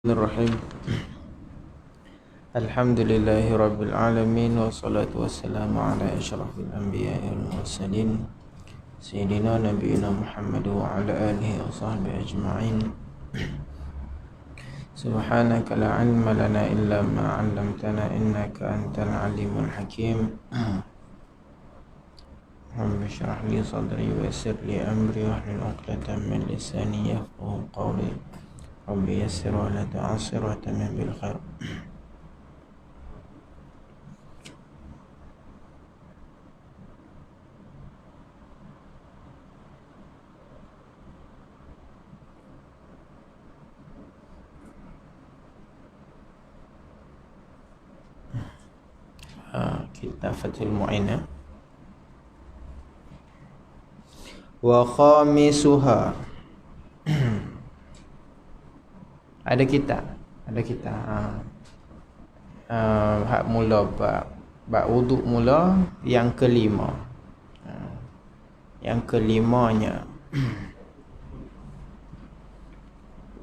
Bismillahirrahmanirrahim. Alhamdulillahi alamin wassalatu wassalamu ala asyrafil anbiya'i wal mursalin sayyidina nabiyina Muhammad wa ala alihi wa sahbihi ajma'in. Subhanaka la ilma lana illa ma 'allamtana innaka antal alimul hakim. Rabbi shrah li sadri wa yassir li amri wahlul 'uqdatam min lisani yafqahu qawli. Rabbi yassir wa la tu'assir wa tamim bil khair. Kita Fathul Mu'in. Wa khamisuha. Ada kita hak mula bab wuduk mula yang kelima. Yang kelimanya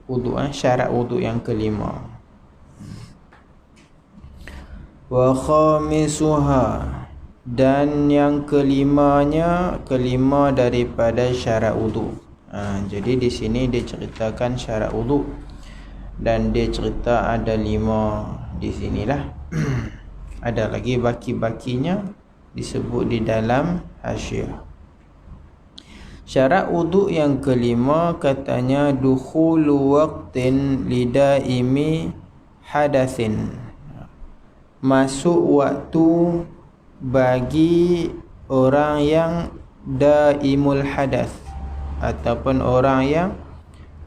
wuduk, syarat wuduk yang kelima. Wa khamisuha, dan yang kelimanya, kelima daripada syarat wuduk. Jadi di sini dia ceritakan syarat wuduk dan dia cerita ada 5 di sinilah. Ada lagi baki-bakinya disebut di dalam hasyiah. Syarat wuduk yang kelima katanya dukhulu waqtin lidaimi hadatsin, masuk waktu bagi orang yang daimul hadas ataupun orang yang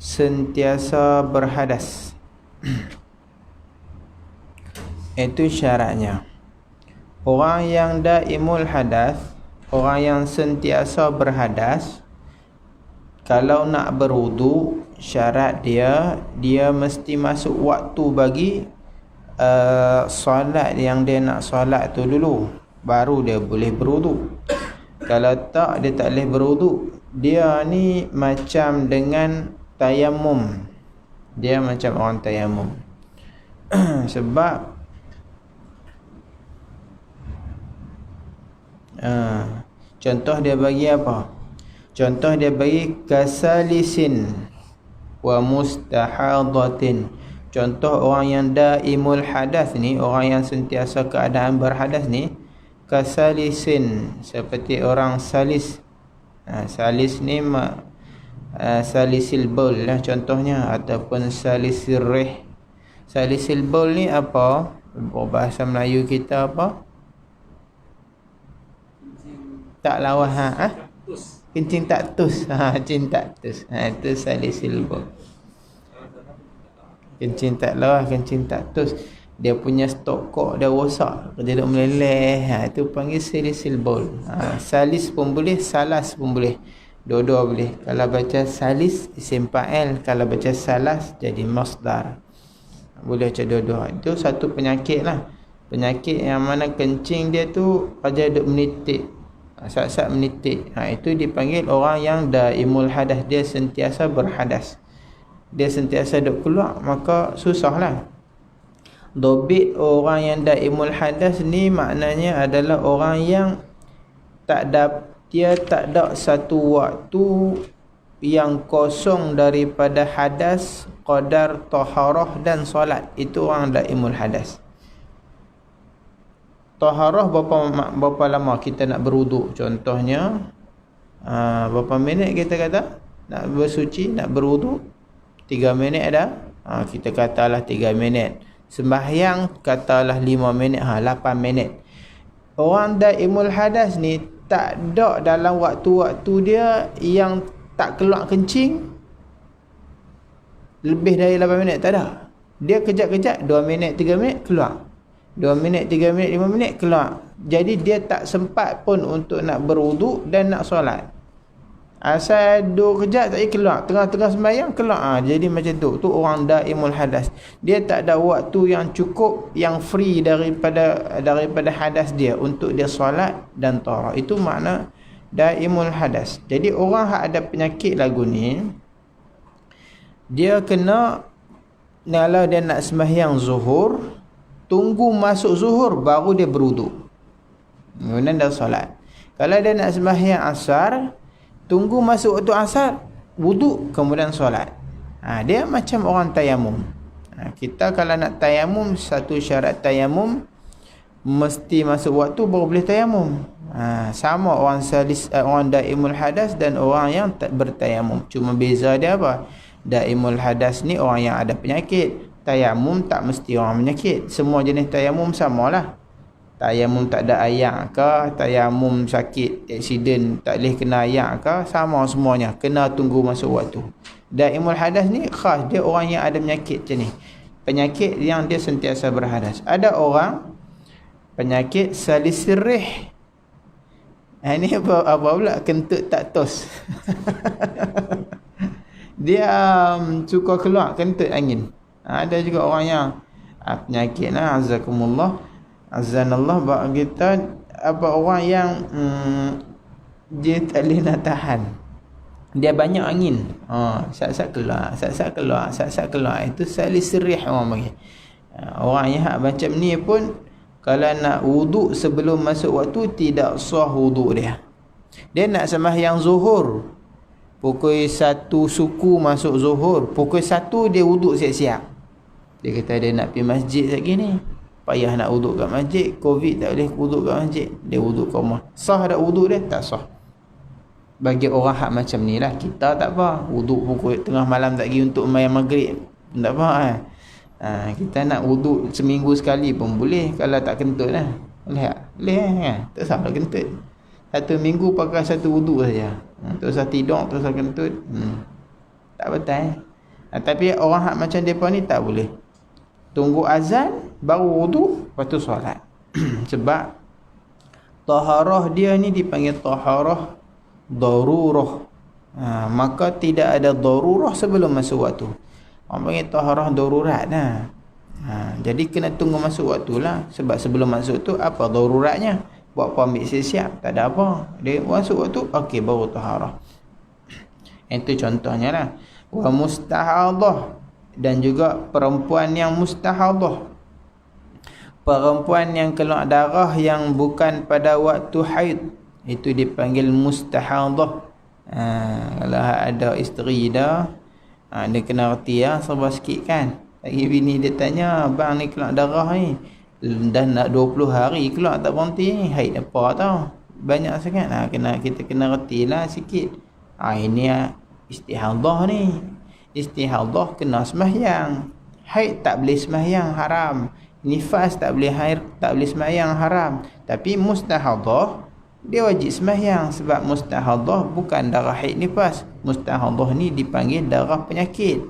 sentiasa berhadas. Itu syaratnya. Orang yang daimul hadas, orang yang sentiasa berhadas, kalau nak berwuduk, syarat dia mesti masuk waktu bagi solat yang dia nak solat tu dulu, baru dia boleh berwuduk. Kalau tak, dia tak boleh berwuduk. Dia ni macam dengan tayamum. Dia macam orang tayamum. Sebab contoh dia bagi apa? Contoh dia bagi kasalisin wa mustahadatin. Contoh orang yang daimul hadas ni, orang yang sentiasa keadaan berhadas ni, kasalisin, seperti orang salis. Salis ni salisil baul lah contohnya, ataupun salisil rih. Salisil baul ni apa? Bahasa Melayu kita apa? Tak lawas. Kencing tak tus. Kencing tak tus. Itu salisil baul. Kencing tak lawas, kencing tak tus. Dia punya stok kok dah rosak, dia duk meleleh. Itu panggil salisil baul. Salis pun boleh, salas pun boleh. Dua-dua boleh. Kalau baca salis isim fa'il, kalau baca salas jadi masdar. Boleh baca dua-dua. Itu satu penyakit lah. Penyakit yang mana kencing dia tu aja duk menitik. Sat-sat menitik. Itu dipanggil orang yang daimul hadas, dia sentiasa berhadas. Dia sentiasa duk keluar, maka susahlah. Dobit orang yang daimul hadas ni maknanya adalah orang yang dia tak ada satu waktu yang kosong daripada hadas, qadar taharah dan solat. Itu orang daimul hadas. Taharah berapa lama kita nak berwuduk? Contohnya berapa minit kita kata nak bersuci, nak berwuduk? 3 minit ada. Kita katalah 3 minit. Sembahyang katalah 5 minit, 8 minit. Orang daimul hadas ni tak ada dalam waktu-waktu dia yang tak keluar kencing lebih dari 8 minit, tak ada. Dia kejap-kejap 2 minit, 3 minit keluar. 2 minit, 3 minit, 5 minit keluar. Jadi dia tak sempat pun untuk nak berwuduk dan nak solat. Asal duduk kejap tak keluar, tengah-tengah sembahyang keluar. Jadi macam tu orang daimul hadas. Dia tak ada waktu yang cukup, yang free daripada hadas dia untuk dia solat dan taharah. Itu makna daimul hadas. Jadi orang yang ada penyakit lagu ni, dia kena kalau dia nak sembahyang zuhur, tunggu masuk zuhur baru dia berwuduk, kemudian dah solat. Kalau dia nak sembahyang asar, tunggu masuk waktu asar, wuduk kemudian solat. Dia macam orang tayamum. Kita kalau nak tayamum, satu syarat tayamum mesti masuk waktu baru boleh tayamum. Sama orang orang daimul hadas dan orang yang tak bertayamum. Cuma beza dia apa? Daimul hadas ni orang yang ada penyakit. Tayamum tak mesti orang penyakit. Semua jenis tayamum samalah. Tayamum tak ada ayak ke, tayamum sakit, aksiden tak boleh kena ayak ke, sama semuanya. Kena tunggu masuk waktu. Daimul hadas ni khas dia orang yang ada penyakit macam ni. Penyakit yang dia sentiasa berhadas. Ada orang penyakit salisirih. Ini apa pula? Kentut tak tos. Dia suka keluar kentut angin. Ada juga orang yang penyakit lah, azakumullah, azanallah, bagi kita apa orang yang dia tak boleh nak tahan. Dia banyak angin. Sat-sat keluar, sat-sat keluar, sat-sat keluar. Itu salisirih orang panggil. Orang yang macam ni pun kalau nak wuduk sebelum masuk waktu, tidak sah wuduk dia. Dia nak sembahyang zuhur, pukul 1 suku masuk zuhur, pukul 1 dia wuduk siap-siap. Dia kata dia nak pergi masjid lagi ni, payah nak wuduk kat masjid, Covid tak boleh wuduk kat masjid, dia wuduk kat rumah. Sah tak wuduk dia? Tak sah. Bagi orang hak macam ni lah. Kita tak apa, wuduk pukul tengah malam tak pergi untuk sembahyang maghrib, tak apa kan. Kita nak wuduk seminggu sekali pun boleh kalau tak kentut lah. Boleh tak? Boleh kan? Tak salah kentut. 1 minggu pakai 1 wuduk saja. Tak usah tidur, tak usah kentut. Tak betul. Tapi orang hak macam mereka ni tak boleh. Tunggu azan baru wuduk, lepas tu solat. Sebab taharah dia ni dipanggil taharah darurah. Maka tidak ada darurah sebelum masuk waktu. Orang panggil taharah darurat lah. Jadi kena tunggu masuk waktu lah. Sebab sebelum masuk tu apa daruratnya? Buat apa ambil siap-siap? Tak ada apa. Dia masuk waktu, okey baru taharah. Itu contohnya lah. Wa mustahadah. Dan juga perempuan yang mustahadah. Perempuan yang keluar darah yang bukan pada waktu haid, itu dipanggil mustahadah. Kalau ada isteri dah, dia kena reti lah, serba sikit kan. Lagi bini dia tanya, abang ni keluar darah ni dah nak 20 hari keluar tak berhenti ni, haid apa tau, banyak sangat. Kita kena reti lah sikit. Ini istihadah ni. Istihadah kena sembahyang. Haid tak boleh sembahyang, haram. Nifas tak boleh haid, tak boleh sembahyang, haram. Tapi mustahadah dia wajib sembahyang. Sebab mustahadah bukan darah haid nifas. Mustahadah ni dipanggil darah penyakit.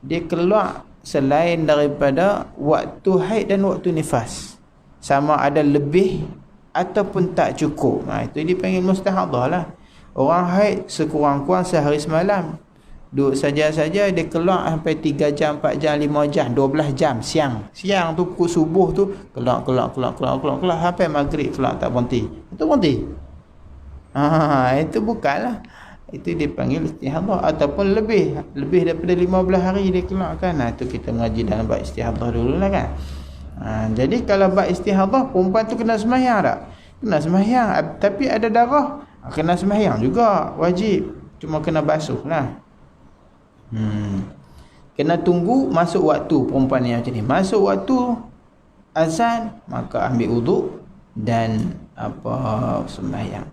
Dia keluar selain daripada waktu haid dan waktu nifas. Sama ada lebih ataupun tak cukup. Itu dipanggil mustahadah lah. Orang haid sekurang-kurang sehari semalam, duduk saja-saja dia keluar sampai 3 jam, 4 jam, 5 jam, 12 jam siang. Siang tu pukul subuh tu keluar sampai maghrib keluar tak berhenti. Itu berhenti. Itu bukanlah. Itu dipanggil istihadah. Ataupun lebih daripada 15 hari dia keluarkan. Itu kita mengaji dalam bab istihadah dulu lah kan. Jadi kalau bab istihadah, perempuan tu kena sembahyang tak? Kena sembahyang. Tapi ada darah, kena sembahyang juga, wajib. Cuma kena basuh lah. Kena tunggu masuk waktu. Perempuan yang macam ni masuk waktu azan, maka ambil wuduk dan sembahyang.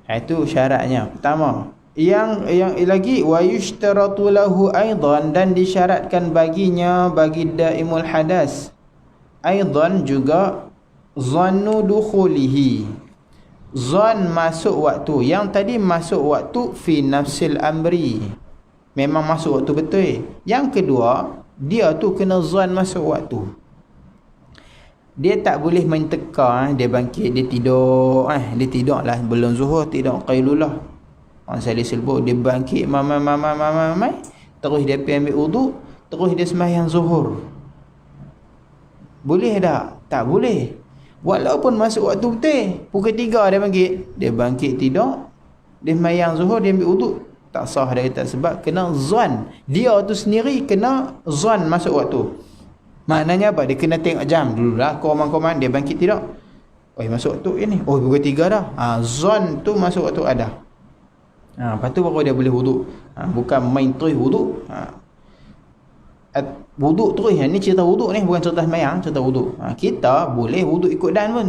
Itu syaratnya. Pertama, yang lagi wa yushtaratu lahu aidan, dan disyaratkan baginya, bagi daimul hadas aidan juga, zannu dukhulihi, zan masuk waktu. Yang tadi masuk waktu fi nafsil amri, memang masuk waktu betul. Yang kedua, dia tu kena zan masuk waktu. Dia tak boleh main teka. Dia bangkit, dia tidur. Dia tidur lah belum zuhur, tidur qailulah. Orang salisil bau, dia bangkit mamai, terus dia pergi ambil wuduk, terus dia sembahyang zuhur. Boleh tak? Tak boleh. Walaupun masuk waktu betul, pukul 3 dia bangkit tidur, dia sembahyang zuhur, dia ambil wuduk, Tak sah dia kata, sebab kena zon. Dia tu sendiri kena zon masuk waktu. Maknanya apa? Dia kena tengok jam dulu lah. Koman-koman dia bangkit tidak. Oh, masuk waktu ni. Oh, pukul 3 dah. Zon tu masuk waktu ada. Lepas tu baru dia boleh wuduk. Bukan main terus wuduk. Wuduk terus. Ni cerita wuduk ni, bukan cerita semayang, cerita wuduk. Kita boleh wuduk ikut dan pun.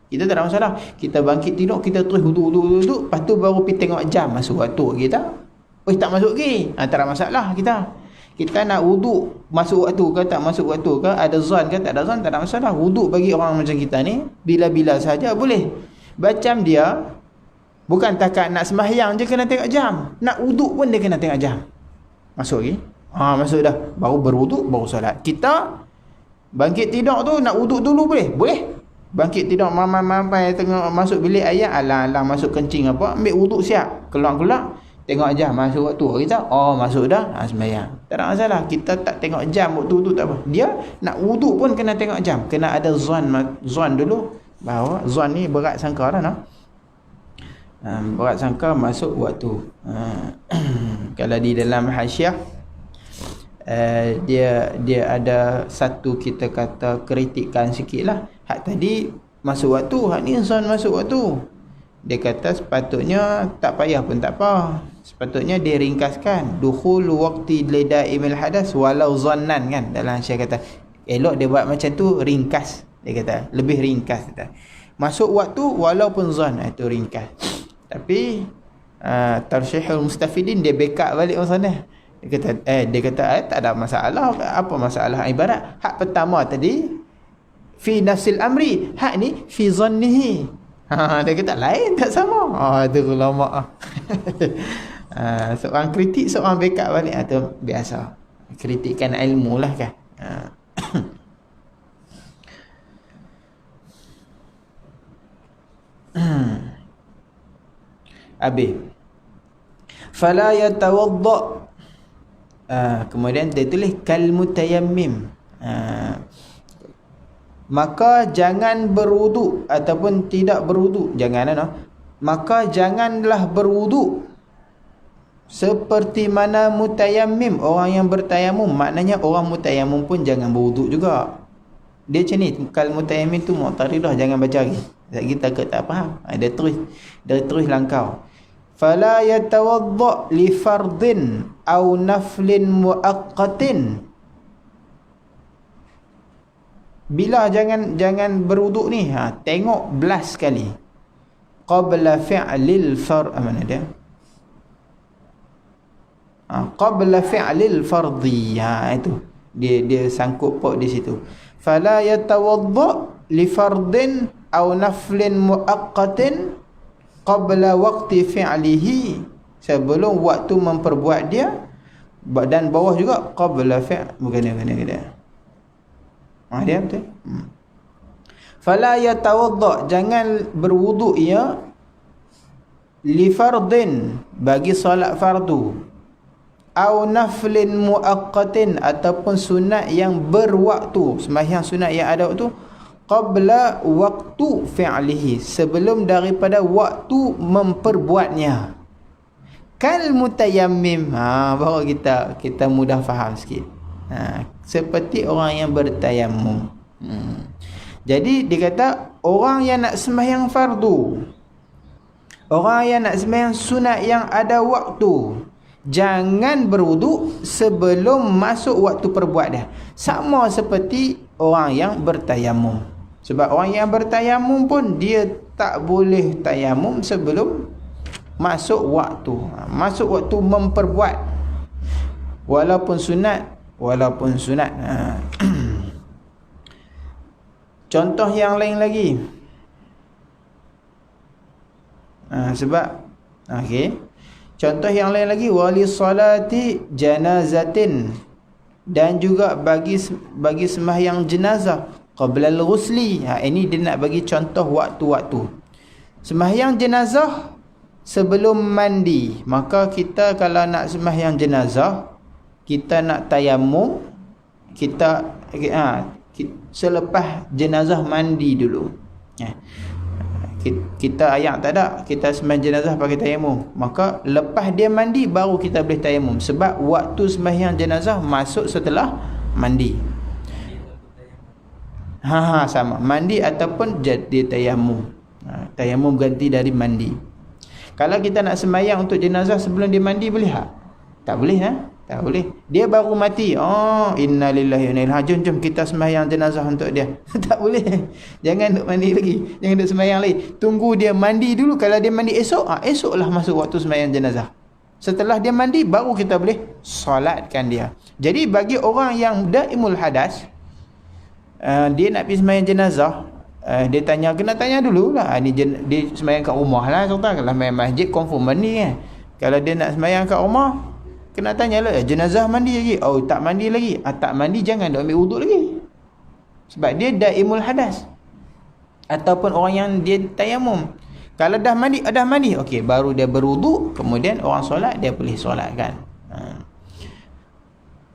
Kita tak ada masalah. Kita bangkit tidur, kita terus wuduk. Lepas tu baru pergi tengok jam masuk waktu kita. Oh, tak masuk lagi. Tak ada masalah kita. Kita nak wuduk masuk waktu ke tak masuk waktu ke, ada zon ke tak ada zon, tak ada masalah. Wuduk bagi orang macam kita ni bila-bila saja boleh. Macam dia bukan takat nak sembahyang je kena tengok jam, nak wuduk pun dia kena tengok jam. Masuk lagi? Masuk dah. Baru berwuduk, baru solat. Kita bangkit tidur tu nak wuduk dulu boleh? Boleh. Bangkit tidur mamai tengok masuk bilik ayah, alang-alang masuk kencing apa, ambil wuduk siap, keluar tengok jam masuk waktu kita. Masuk dah, sembahyang. Tak ada masalah. Kita tak tengok jam waktu tu tak apa. Dia nak wuduk pun kena tengok jam, kena ada zon dulu. Bahawa zon ni berat sangka dah, berat sangka masuk waktu. Kalau di dalam hasyiah dia ada satu, kita kata kritikan sikit lah. Hak tadi masuk waktu, hak ni zon masuk waktu. Dia kata sepatutnya tak payah pun tak apa. Sepatutnya dia ringkaskan. Dukhul waqti lidaimil hadas walau zannan, kan. Dalam Syekh kata elok dia buat macam tu, ringkas. Dia kata lebih ringkas. Kata masuk waktu walaupun zon, itu ringkas. Tapi Tarsyihul Mustafidin dia backup balik sana. Dia kata tak ada masalah. Apa masalah ibarat? Hak pertama tadi fi nafsil amri, hak ni fi zannihi. Dia kata lain, tak sama. Itu ulama. Seorang kritik, seorang backup balik. Itu biasa. Kritikan ilmu lah, kan. Habis. Fala yatawadda. Kemudian dia tulis kal mutayammim. Maka jangan berwuduk ataupun tidak berwuduk. Maka janganlah berwuduk seperti mana mutayammim, orang yang bertayamum. Maknanya orang mutayammum pun jangan berwuduk juga. Dia macam ni, kal mutayammim tu mu'taridah, jangan baca lagi. Lagi takut tak faham. Dia terus langkau. Fala yatawadda li fardin aw naflin muaqqatin. Bila jangan berwuduk ni, tengok belas kali qabla fi'lil mana dia? Qabla fi'lil fardhi. Itu dia sangkut pok di situ. Fala yatawadda li fardin aw naflin muaqqatin qabla waqti fi'lihi, sebelum waktu memperbuat dia. Dan bawah juga qabla bukan dia. Dia betul. Fala yatawadda, jangan berwuduk ia li fardin, bagi solat fardu, au naflin muaqqatin, ataupun sunat yang berwaktu, sembahyang sunat yang ada waktu, qabla waktu fi'lihi, sebelum daripada waktu memperbuatnya. Kal mutayammim, baru kita mudah faham sikit. Seperti orang yang bertayamum. Jadi dia kata orang yang nak sembahyang fardu, orang yang nak sembahyang sunat yang ada waktu, jangan berwuduk sebelum masuk waktu perbuat dia. Sama seperti orang yang bertayamum. Sebab orang yang bertayamum pun dia tak boleh tayamum sebelum masuk waktu. Masuk waktu memperbuat, walaupun sunat. Contoh yang lain lagi. Sebab contoh yang lain lagi, wali salati janazatin, dan juga bagi sembahyang jenazah qabla al-ghusli. Ini dia nak bagi contoh waktu-waktu. Sembahyang jenazah sebelum mandi. Maka kita kalau nak sembahyang jenazah, kita nak tayamum, kita selepas jenazah mandi dulu. kita ayak tak ada, kita sembahyang jenazah pakai tayamum, maka lepas dia mandi baru kita boleh tayamum, sebab waktu sembahyang jenazah masuk setelah mandi. Sama, mandi ataupun dia tayamum. Tayamum ganti dari mandi. Kalau kita nak sembahyang untuk jenazah sebelum dia mandi, boleh tak? Tak boleh, tak boleh. Dia baru mati, innalillahi wa inna ilaihi raji'un, jom kita sembahyang jenazah untuk dia. Tak boleh. Jangan duk mandi lagi, jangan duk sembahyang lagi. Tunggu dia mandi dulu. Kalau dia mandi esok, esoklah masuk waktu sembahyang jenazah. Setelah dia mandi baru kita boleh solatkan dia. Jadi bagi orang yang daimul hadas, dia nak pergi sembahyang jenazah, dia kena tanya dululah. Dia sembahyang kat rumah lah, serta kalau main masjid confirm mandi kan. Kalau dia nak sembahyang kat rumah, kena tanyalah, jenazah mandi lagi? Tak mandi lagi. Tak mandi, jangan dia ambil wuduk lagi, sebab dia daimul hadas. Ataupun orang yang dia tayamum, kalau dah mandi, okey, baru dia berwuduk, kemudian orang solat, dia boleh solatkan.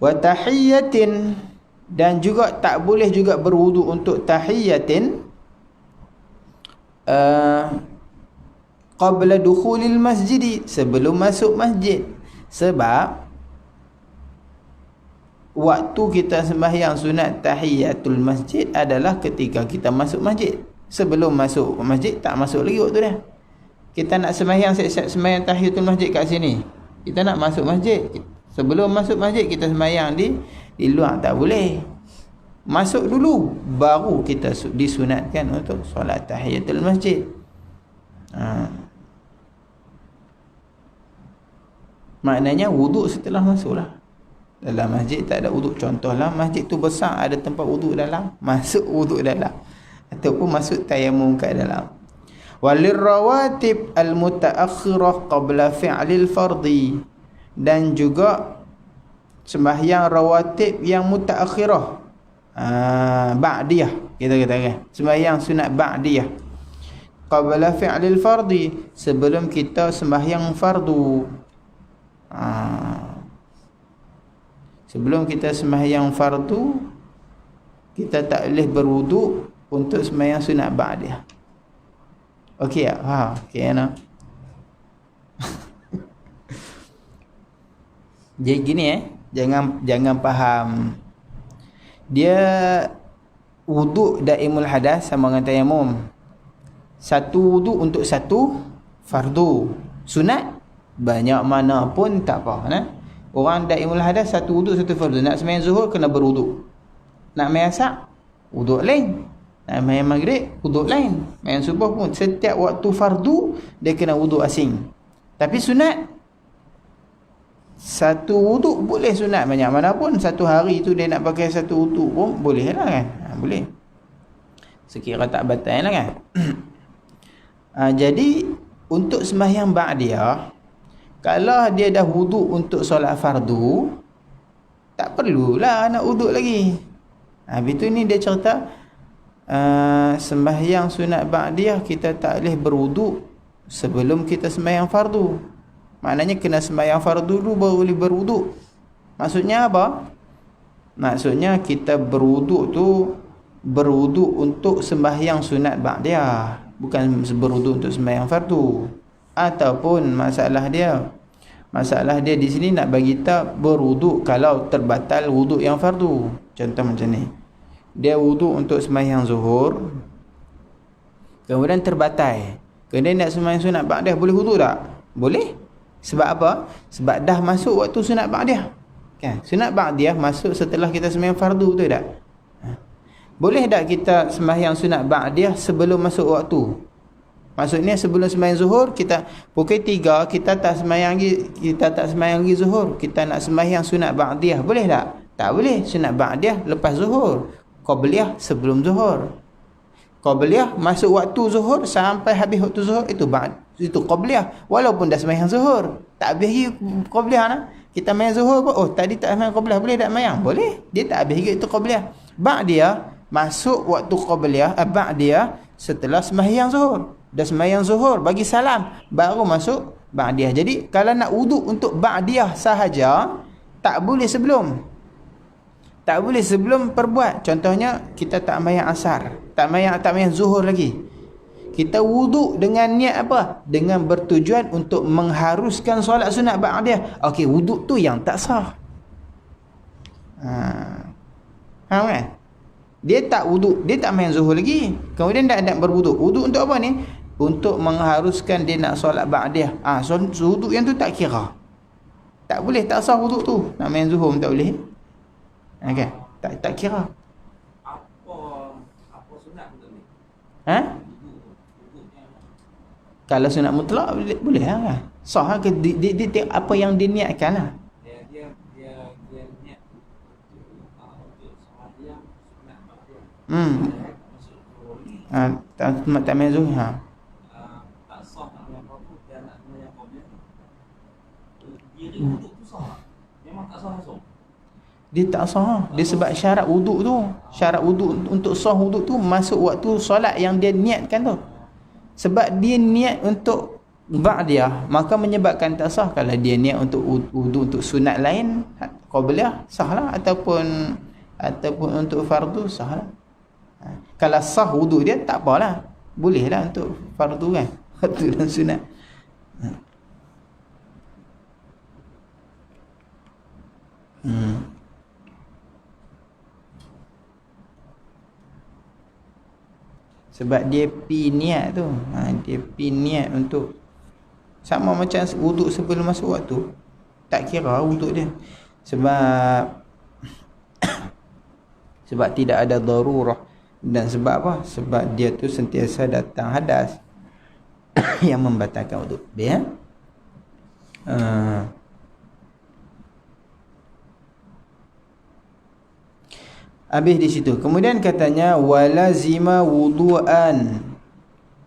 Wa tahiyyatin, dan juga tak boleh juga berwuduk untuk tahiyyatin qabla dukhulil masjid, sebelum masuk masjid. Sebab waktu kita sembahyang sunat tahiyyatul masjid adalah ketika kita masuk masjid. Sebelum masuk masjid tak masuk lagi waktu dia. Kita nak sembahyang, siap-siap sembahyang tahiyyatul masjid kat sini, kita nak masuk masjid, sebelum masuk masjid kita sembahyang di luar, tak boleh. Masuk dulu baru kita disunatkan untuk solat tahiyatul masjid. Maknanya wuduk setelah masuklah. Dalam masjid tak ada wuduk, contohlah masjid tu besar, ada tempat wuduk dalam, masuk wuduk dalam, ataupun masuk tayamum kat dalam. Walir rawatib al mutaakhirah qabla fi'lil fardhi, dan juga sembahyang rawatib yang mutaakhirah, ba'diyah, kita katakan sembahyang sunat ba'diyah, qabla fi'lil fardhi, sebelum kita sembahyang fardu. Sebelum kita sembahyang fardu, kita tak boleh berwuduk untuk sembahyang sunat ba'diyah. Okey tak? Okey nak. Jadi gini jangan faham dia wuduk daimul hadas sama dengan tayamum. Satu wuduk untuk satu fardu. Sunat banyak mana pun tak apa, Orang daimul hadas satu wuduk satu fardu. Nak sembahyang zuhur kena berwuduk. Nak sembahyang asar wuduk lain. Nak sembahyang maghrib wuduk lain. Sembahyang subuh pun setiap waktu fardu dia kena wuduk asing. Tapi sunat satu wuduk boleh, sunat banyak mana pun. Satu hari tu dia nak pakai satu wuduk pun boleh lah kan. Boleh. Sekira tak batal lah kan. Jadi untuk sembahyang ba'diyah, kalau dia dah wuduk untuk solat fardu, tak perlulah nak wuduk lagi. Habis tu ni dia cerita sembahyang sunat ba'diyah kita tak boleh berwuduk sebelum kita sembahyang fardu. Maknanya kena sembahyang fardu dulu baru boleh berwuduk. Maksudnya apa? Maksudnya kita berwuduk tu berwuduk untuk sembahyang sunat ba'diyah, bukan berwuduk untuk sembahyang fardu. Ataupun masalah dia di sini nak bagi kita berwuduk kalau terbatal wuduk yang fardu. Contoh macam ni, dia wuduk untuk sembahyang zuhur, kemudian terbatal, kemudian nak sembahyang sunat ba'diyah, boleh wuduk tak? Boleh. Sebab apa? Sebab dah masuk waktu sunat ba'diyah kan? Sunat ba'diyah masuk setelah kita sembahyang fardu, betul tak? Boleh tak kita sembahyang sunat ba'diyah sebelum masuk waktu? Maksudnya sebelum sembahyang zuhur, kita pukul 3 kita tak sembahyang lagi zuhur, kita nak sembahyang sunat ba'diyah, boleh tak? Tak boleh. Sunat ba'diyah lepas zuhur, qabliyah sebelum zuhur. Qabliyah masuk waktu zuhur sampai habis waktu zuhur, itu qabliyah, walaupun dah sembahyang zuhur. Tak habis lagi qabliyah nah. Kita sembahyang zuhur pun, tadi tak sembahyang qabliyah, boleh tak sembahyang? Boleh. Dia tak habis lagi itu qabliyah. Ba'diyah masuk waktu qabliyah, ba'diyah setelah sembahyang zuhur. Dah sembahyang zuhur bagi salam baru masuk ba'diyah. Jadi kalau nak wuduk untuk ba'diyah sahaja, tak boleh sebelum. Tak boleh sebelum perbuat. Contohnya kita tak sembahyang asar, tak sembahyang zuhur lagi. Kita wuduk dengan niat apa? Dengan bertujuan untuk mengharuskan solat sunat ba'diyah. Okey, wuduk tu yang tak sah. Faham kan? Dia tak wuduk, dia tak main zuhur lagi. Kemudian dah berwuduk. Wuduk untuk apa ni? Untuk mengharuskan dia nak solat ba'diyah. Wuduk yang tu tak kira. Tak boleh, tak sah wuduk tu. Nak main zuhur tak boleh. Okey, tak kira. Apa sunat tu ni? Kalau sunat mutlak boleh lah. Sah ke dia apa yang diniatkan lah. Dia niat untuk solat dia sunat ba'diyah. Tak main zuhur. Tak sah nak yang apa dan nak yang apa. Diri wuduk tu sah. Memang tak sah langsung. Dia tak sah. Dia sebab syarat wuduk tu. Syarat wuduk untuk sah wuduk tu masuk waktu solat yang dia niatkan tu. Sebab dia niat untuk ba'diyah, maka menyebabkan tak sah. Kalau dia niat untuk wuduk untuk sunat lain, qabliyah sah lah, ataupun untuk fardu sah lah. Kalau sah wuduk dia tak apalah. Boleh lah untuk fardu kan. Fardu dan sunat. Sebab dia pi niat tu. Dia pi niat untuk sama macam wuduk sebelum masuk waktu. Tak kira wuduk dia. Sebab tidak ada darurah. Dan sebab apa? Sebab dia tu sentiasa datang hadas yang membatalkan wuduk. Ya? Habis di situ. Kemudian katanya walazima wudu'an.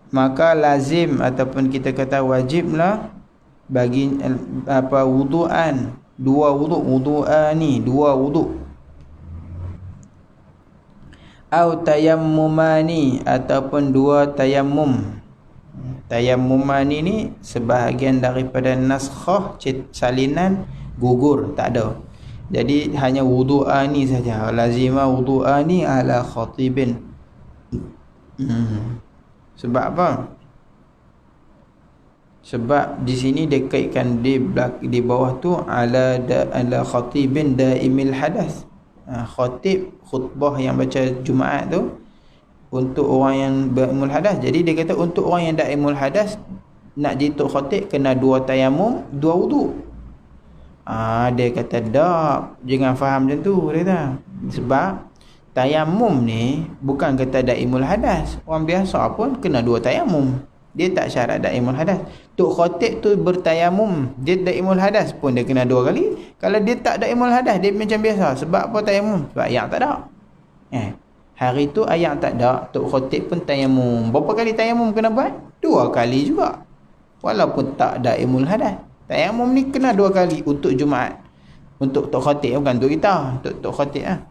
Maka lazim ataupun kita kata wajiblah bagi wudu'an. Dua wuduk, wudu'ani, dua wuduk. Au tayammumani, ataupun dua tayammum. Tayammumani ni sebahagian daripada naskhah, salinan gugur, tak ada. Jadi hanya wudu'ani saja. Lazima wudu'ani ala khatibin. Sebab apa? Sebab di sini dia kaitkan di bawah tu ala khatibin daimil hadas. Khatib khutbah yang baca Jumaat tu untuk orang yang daimul hadas. Jadi dia kata untuk orang yang daimul hadas nak jitu khatib kena dua tayamum, dua wuduk. Dia kata tak, jangan faham macam tu, dia kata. Sebab tayamum ni bukan kata daimul hadas. Orang biasa pun kena dua tayamum. Dia tak syarat daimul hadas. Tok khatib tu bertayamum, dia daimul hadas pun dia kena dua kali. Kalau dia tak daimul hadas, dia macam biasa. Sebab apa tayamum? Sebab ayak tak ada. Hari tu ayak tak ada, tok khatib pun tayamum. Berapa kali tayamum kena buat? Dua kali juga. Walaupun tak daimul hadas. Tayamum ni kena dua kali untuk Jumaat. Untuk tok khatib, bukan untuk kita. Untuk tok khatib lah.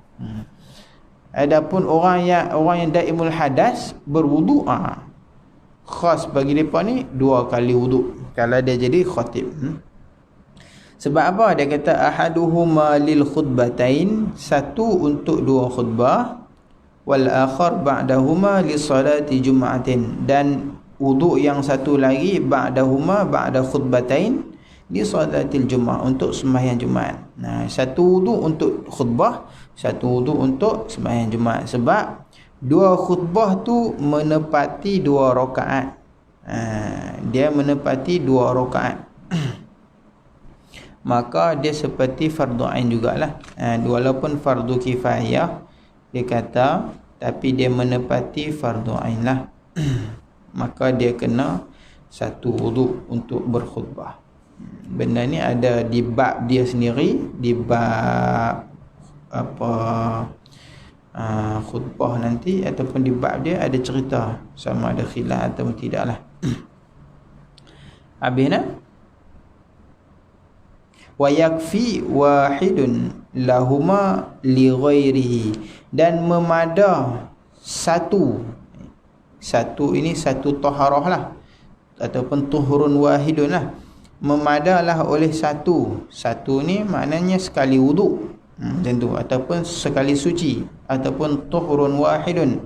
Adapun orang yang daimul hadas berwuduk, khas bagi mereka ni dua kali wuduk kalau dia jadi khatib. Sebab apa? Dia kata ahaduhuma lil khutbatain, satu untuk dua khutbah, wal akhar ba'dahuma li salati jum'atin, dan wuduk yang satu lagi ba'dahuma ba'da khutbatain li salatil jum'ah, untuk sembahyang Jumaat. Satu wuduk untuk khutbah, satu wuduk untuk sembahyang Jumaat. Sebab dua khutbah tu menepati dua rakaat. Dia menepati dua rakaat. Maka dia seperti fardu ain jugalah. Walaupun fardu kifayah dia kata, tapi dia menepati fardu ain lah. Maka dia kena satu wuduk untuk berkhutbah. Benda ni ada di bab dia sendiri, di bab khutbah nanti, ataupun di bab dia ada cerita sama ada khilaf atau tidaklah. Habis nak wa yakfi wahidun lahuma li ghairihi, dan memada satu ini satu taharah lah, ataupun tuhurun wahidun lah, memadalah oleh satu ni maknanya sekali wuduk, macam tu, ataupun sekali suci, ataupun tuhurun wahidun,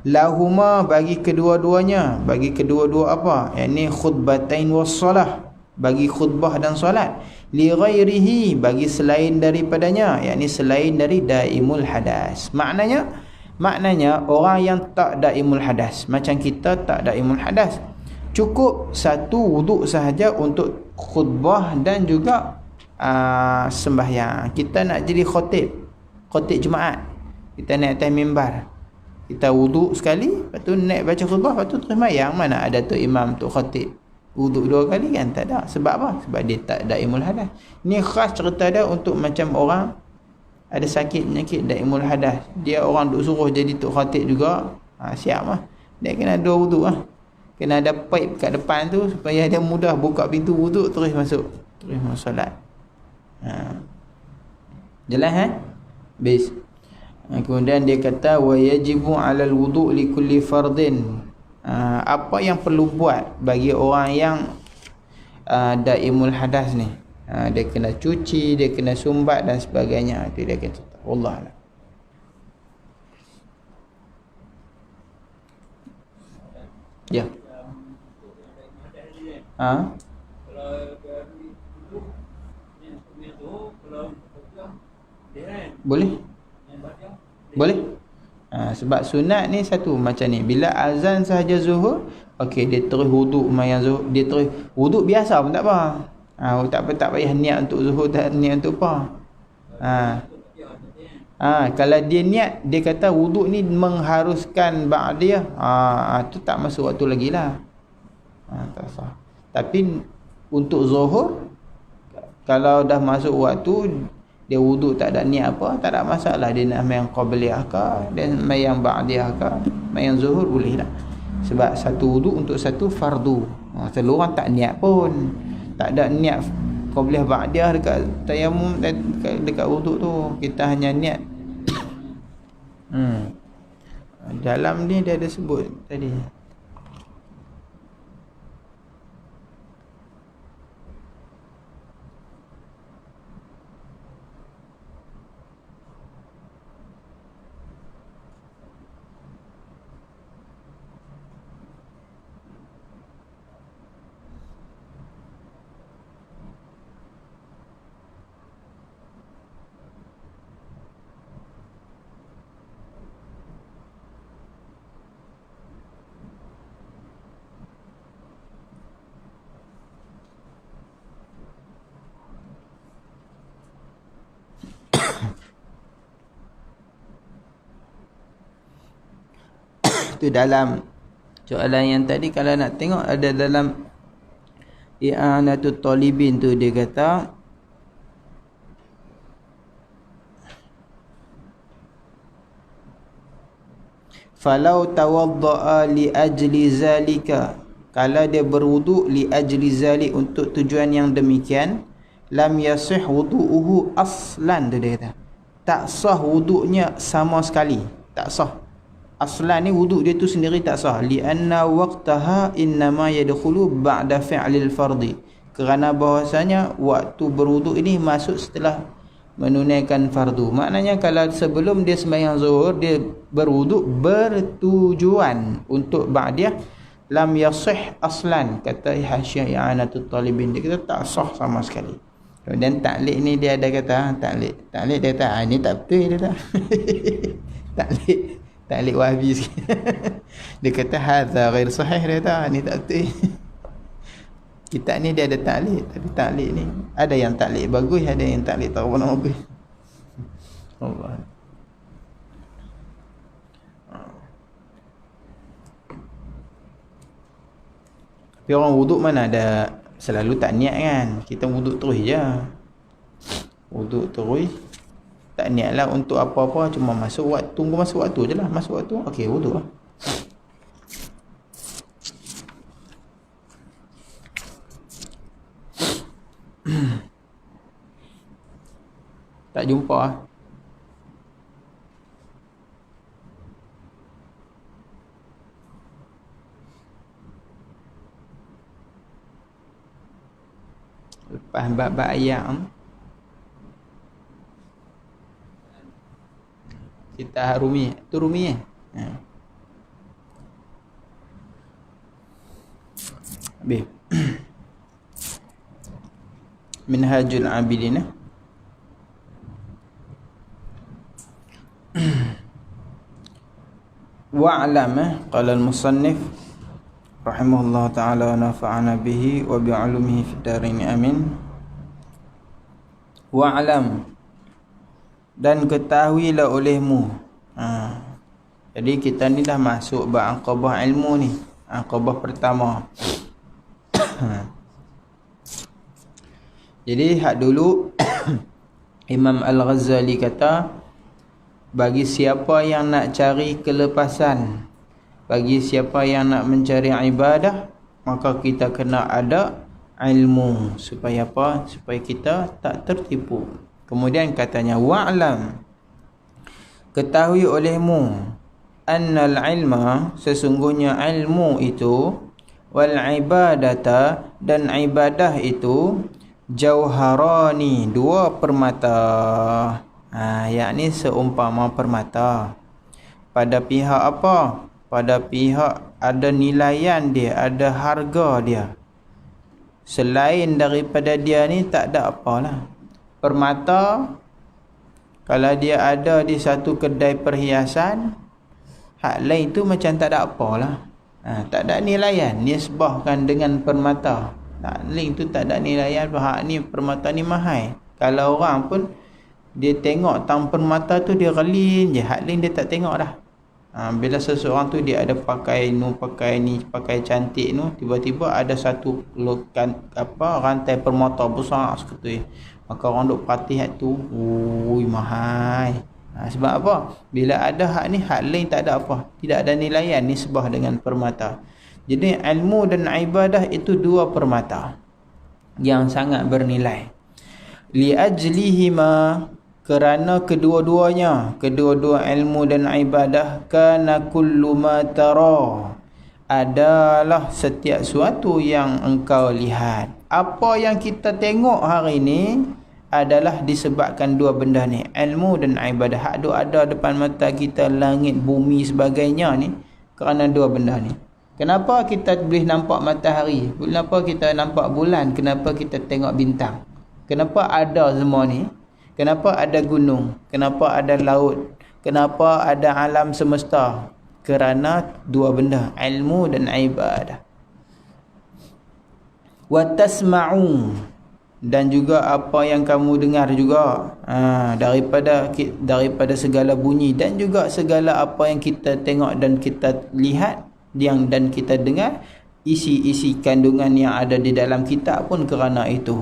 lahuma bagi kedua-duanya, bagi kedua-dua apa, yakni khutbatain wassalah, bagi khutbah dan solat, li ghairihi bagi selain daripadanya, yakni selain dari daimul hadas. Maknanya orang yang tak daimul hadas, macam kita tak daimul hadas, cukup satu wuduk sahaja untuk khutbah dan juga sembahyang. Kita nak jadi khatib Jumaat, kita naik atas mimbar, kita wuduk sekali, lepas tu naik baca khutbah, lepas tu terus mayang. Mana ada tu imam tu khatib wuduk 2 kali kan? Tak ada. Sebab apa? Sebab dia tak daimul hadas. Ni khas cerita dia untuk macam orang ada sakit penyakit daimul hadas, dia orang duk suruh jadi tok khatib juga, siap lah. Dia kena 2 wuduk lah. Kena ada pipe kat depan tu supaya dia mudah buka pintu wuduk, terus masuk solat. Jelas Bis. Kemudian dia kata wa yajibu 'alal wudu' li kulli fardin. Apa yang perlu buat bagi orang yang daimul hadas ni? Dia kena cuci, dia kena sumbat dan sebagainya. Itu dia kata. Wallahualam. Ya. Boleh. Sebab sunat ni satu macam ni. Bila azan sahaja zuhur, okey, dia terus wuduk mayang zuhur, dia terus wuduk biasa pun tak apa. Tak payah niat untuk zuhur, tak niat untuk apa. Kalau dia niat, dia kata wuduk ni mengharuskan ba'diyah, tu tak masuk waktu lagi lah. Tak sah. Tapi untuk zuhur, kalau dah masuk waktu, dia wuduk tak ada niat apa, tak ada masalah. Dia nak mayang qabliyah ke, dan mayang ba'diyah ke, mayang zuhur boleh lah. Sebab satu wuduk untuk satu fardu. Selalu orang tak niat pun, tak ada niat qabliyah ba'diyah dekat tayamum, dekat wuduk tu. Kita hanya niat. Dalam ni dia ada sebut tadi. Itu dalam soalan yang tadi, kalau nak tengok ada dalam I'anatul Talibin tu, dia kata falau tawadda'a li ajli zalika, kalau dia berwuduk li ajli zalik, untuk tujuan yang demikian, lam yasih wudu'uhu aslan, tu dia kata tak sah wuduknya sama sekali, tak sah. Aslan ni wuduk dia tu sendiri tak sah. Lianna waqtaha innama yadkhulu ba'da fi'lil fardi, kerana bahawasanya waktu berwuduk ini masuk setelah menunaikan fardu. Maknanya kalau sebelum dia sembahyang zuhur, dia berwuduk bertujuan untuk ba'diyah, lam yasih aslan, kata Hasyiah I'anatul Talibin. Dia kata tak sah sama sekali. Dan taklid ni dia ada kata, taklid dia kata ni tak betul, dia kata. taklid Wahabi sikit. Dia kata hadza ghair sahih, dia kata ni tak betul. Kitab ni dia ada taklid, tapi taklid ni ada yang taklid bagus, ada yang taklid tak apa bagus. Allah. Tapi orang wuduk mana ada selalu tak niat kan. Kita wuduk terus je. Wuduk terus, tak niatlah untuk apa-apa, cuma masuk waktu, tunggu masuk waktu je lah. Masuk waktu, okey, wuduk lah. Tak jumpa lah. Lepas bab-bab ayam, kita Rumi, tu Rumi B. Minhajul Abidin. Wa'lam, qala al-musannif rahimahullah ta'ala wa nafa'ana bihi wa bi'ulumihi fid dharain amin. Wa'lam, dan ketahuilah olehmu. Jadi kita ni dah masuk bab aqabah ilmu ni, aqabah pertama. Jadi hak dulu Imam Al-Ghazali kata, bagi siapa yang nak cari kelepasan, bagi siapa yang nak mencari ibadah, maka kita kena ada ilmu. Supaya apa? Supaya kita tak tertipu. Kemudian katanya, wa'lam, ketahui olehmu, annal ilma, sesungguhnya ilmu itu, wal ibadata, dan ibadah itu, jauharani, dua permata. Yakni seumpama permata. Pada pihak apa? Pada pihak ada nilaian dia, ada harga dia. Selain daripada dia ni tak ada apalah. Permata, kalau dia ada di satu kedai perhiasan, hak lain tu macam tak ada apalah. Tak ada nilaian, nisbahkan dengan permata. Hak lain tu tak ada nilaian, hak ni permata ni mahal. Kalau orang pun dia tengok tang permata tu dia relin je, hak lain dia tak tengok dah. Bila seseorang tu dia ada pakai ni, pakai cantik tu, tiba-tiba ada satu rantai permata besar seperti tu, maka orang duk perhati hak tu, ui mahal. Sebab apa? Bila ada hak ni, hak lain tak ada apa, tidak ada nilaian nisbah dengan permata. Jadi ilmu dan ibadah itu dua permata yang sangat bernilai. Li ajlihima, kerana kedua-duanya, kedua-dua ilmu dan ibadah, kana kullu ma tara, adalah setiap suatu yang engkau lihat. Apa yang kita tengok hari ni adalah disebabkan dua benda ni, ilmu dan ibadah. Hak duk ada depan mata kita, langit, bumi sebagainya ni, kerana dua benda ni. Kenapa kita boleh nampak matahari? Kenapa kita nampak bulan? Kenapa kita tengok bintang? Kenapa ada semua ni? Kenapa ada gunung? Kenapa ada laut? Kenapa ada alam semesta? Kerana dua benda, ilmu dan ibadah. Wa tasma'u, dan juga apa yang kamu dengar juga, daripada segala bunyi, dan juga segala apa yang kita tengok dan kita lihat, dan kita dengar, isi-isi kandungan yang ada di dalam kitab pun kerana itu.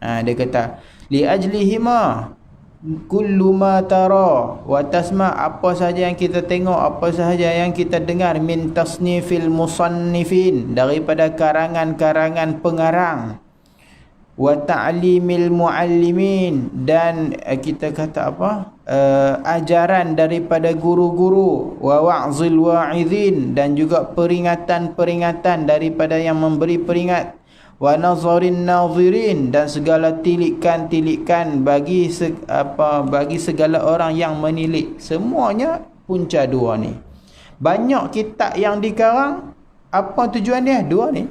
Dia kata, li ajlihima kullu ma tara wa tasma, apa sahaja yang kita tengok, apa sahaja yang kita dengar, min tasnifil musannifin, daripada karangan-karangan pengarang, wa ta'limil muallimin, dan kita kata apa, ajaran daripada guru-guru, wa wa'zil wa'idhin, dan juga peringatan-peringatan daripada yang memberi peringat, wa nazarin nazirin, dan segala tilikan-tilikan bagi segala orang yang menilik. Semuanya punca dua ni. Banyak kitab yang dikarang, apa tujuan dia? Dua ni.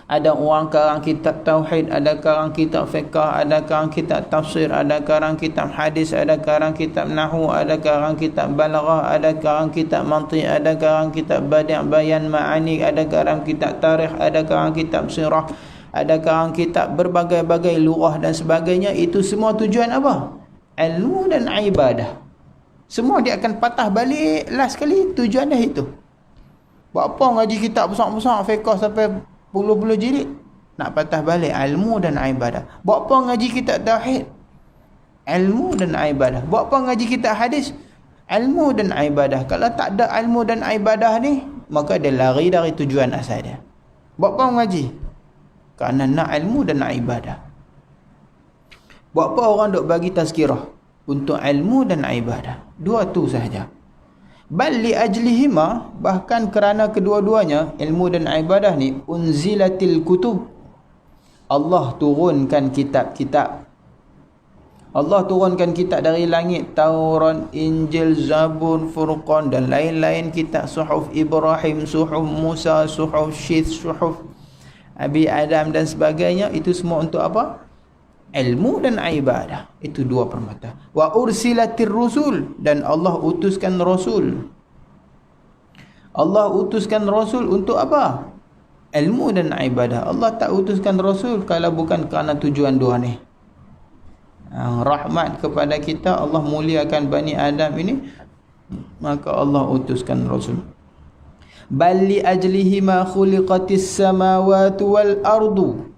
Ada orang karang kitab tauhid, ada karang kitab fiqh, ada karang kitab tafsir, ada karang kitab hadis, ada karang kitab nahwu, ada karang kitab balaghah, ada karang kitab mantiq, ada karang kitab badi' bayan ma'ani, ada karang kitab tarikh, ada karang kitab sirah, ada karang kitab berbagai-bagai lughah dan sebagainya. Itu semua tujuan apa? Ilmu dan ibadah. Semua dia akan patah balik last kali, tujuan dia itu. Buat apa ngaji kitab besar-besar fiqh sampai puluh-puluh jilid? Nak patah balik ilmu dan ibadah. Buat apa ngaji kitab tauhid? Ilmu dan ibadah. Buat apa ngaji kitab hadis? Ilmu dan ibadah. Kalau tak ada ilmu dan ibadah ni, maka dia lari dari tujuan asal dia. Buat apa ngaji? Kerana nak ilmu dan ibadah. Buat apa orang duk bagi tazkirah? Untuk ilmu dan ibadah. Dua tu sahaja. Bal li ajlihima, bahkan kerana kedua-duanya, ilmu dan ibadah ni, unzilatil kutub, Allah turunkan kitab-kitab. Allah turunkan kitab dari langit, Taurat, Injil, Zabur, Furqan, dan lain-lain kitab, suhuf Ibrahim, suhuf Musa, suhuf Syith, suhuf Nabi Adam dan sebagainya, itu semua untuk apa? Ilmu dan ibadah. Itu dua permata. Wa ursilatir rusul, dan Allah utuskan rasul. Allah utuskan rasul untuk apa? Ilmu dan ibadah. Allah tak utuskan rasul kalau bukan kerana tujuan dua ni. Rahmat kepada kita, Allah muliakan Bani Adam ini, maka Allah utuskan rasul. Balli ajlihi ma khuliqatis samawati wal ardu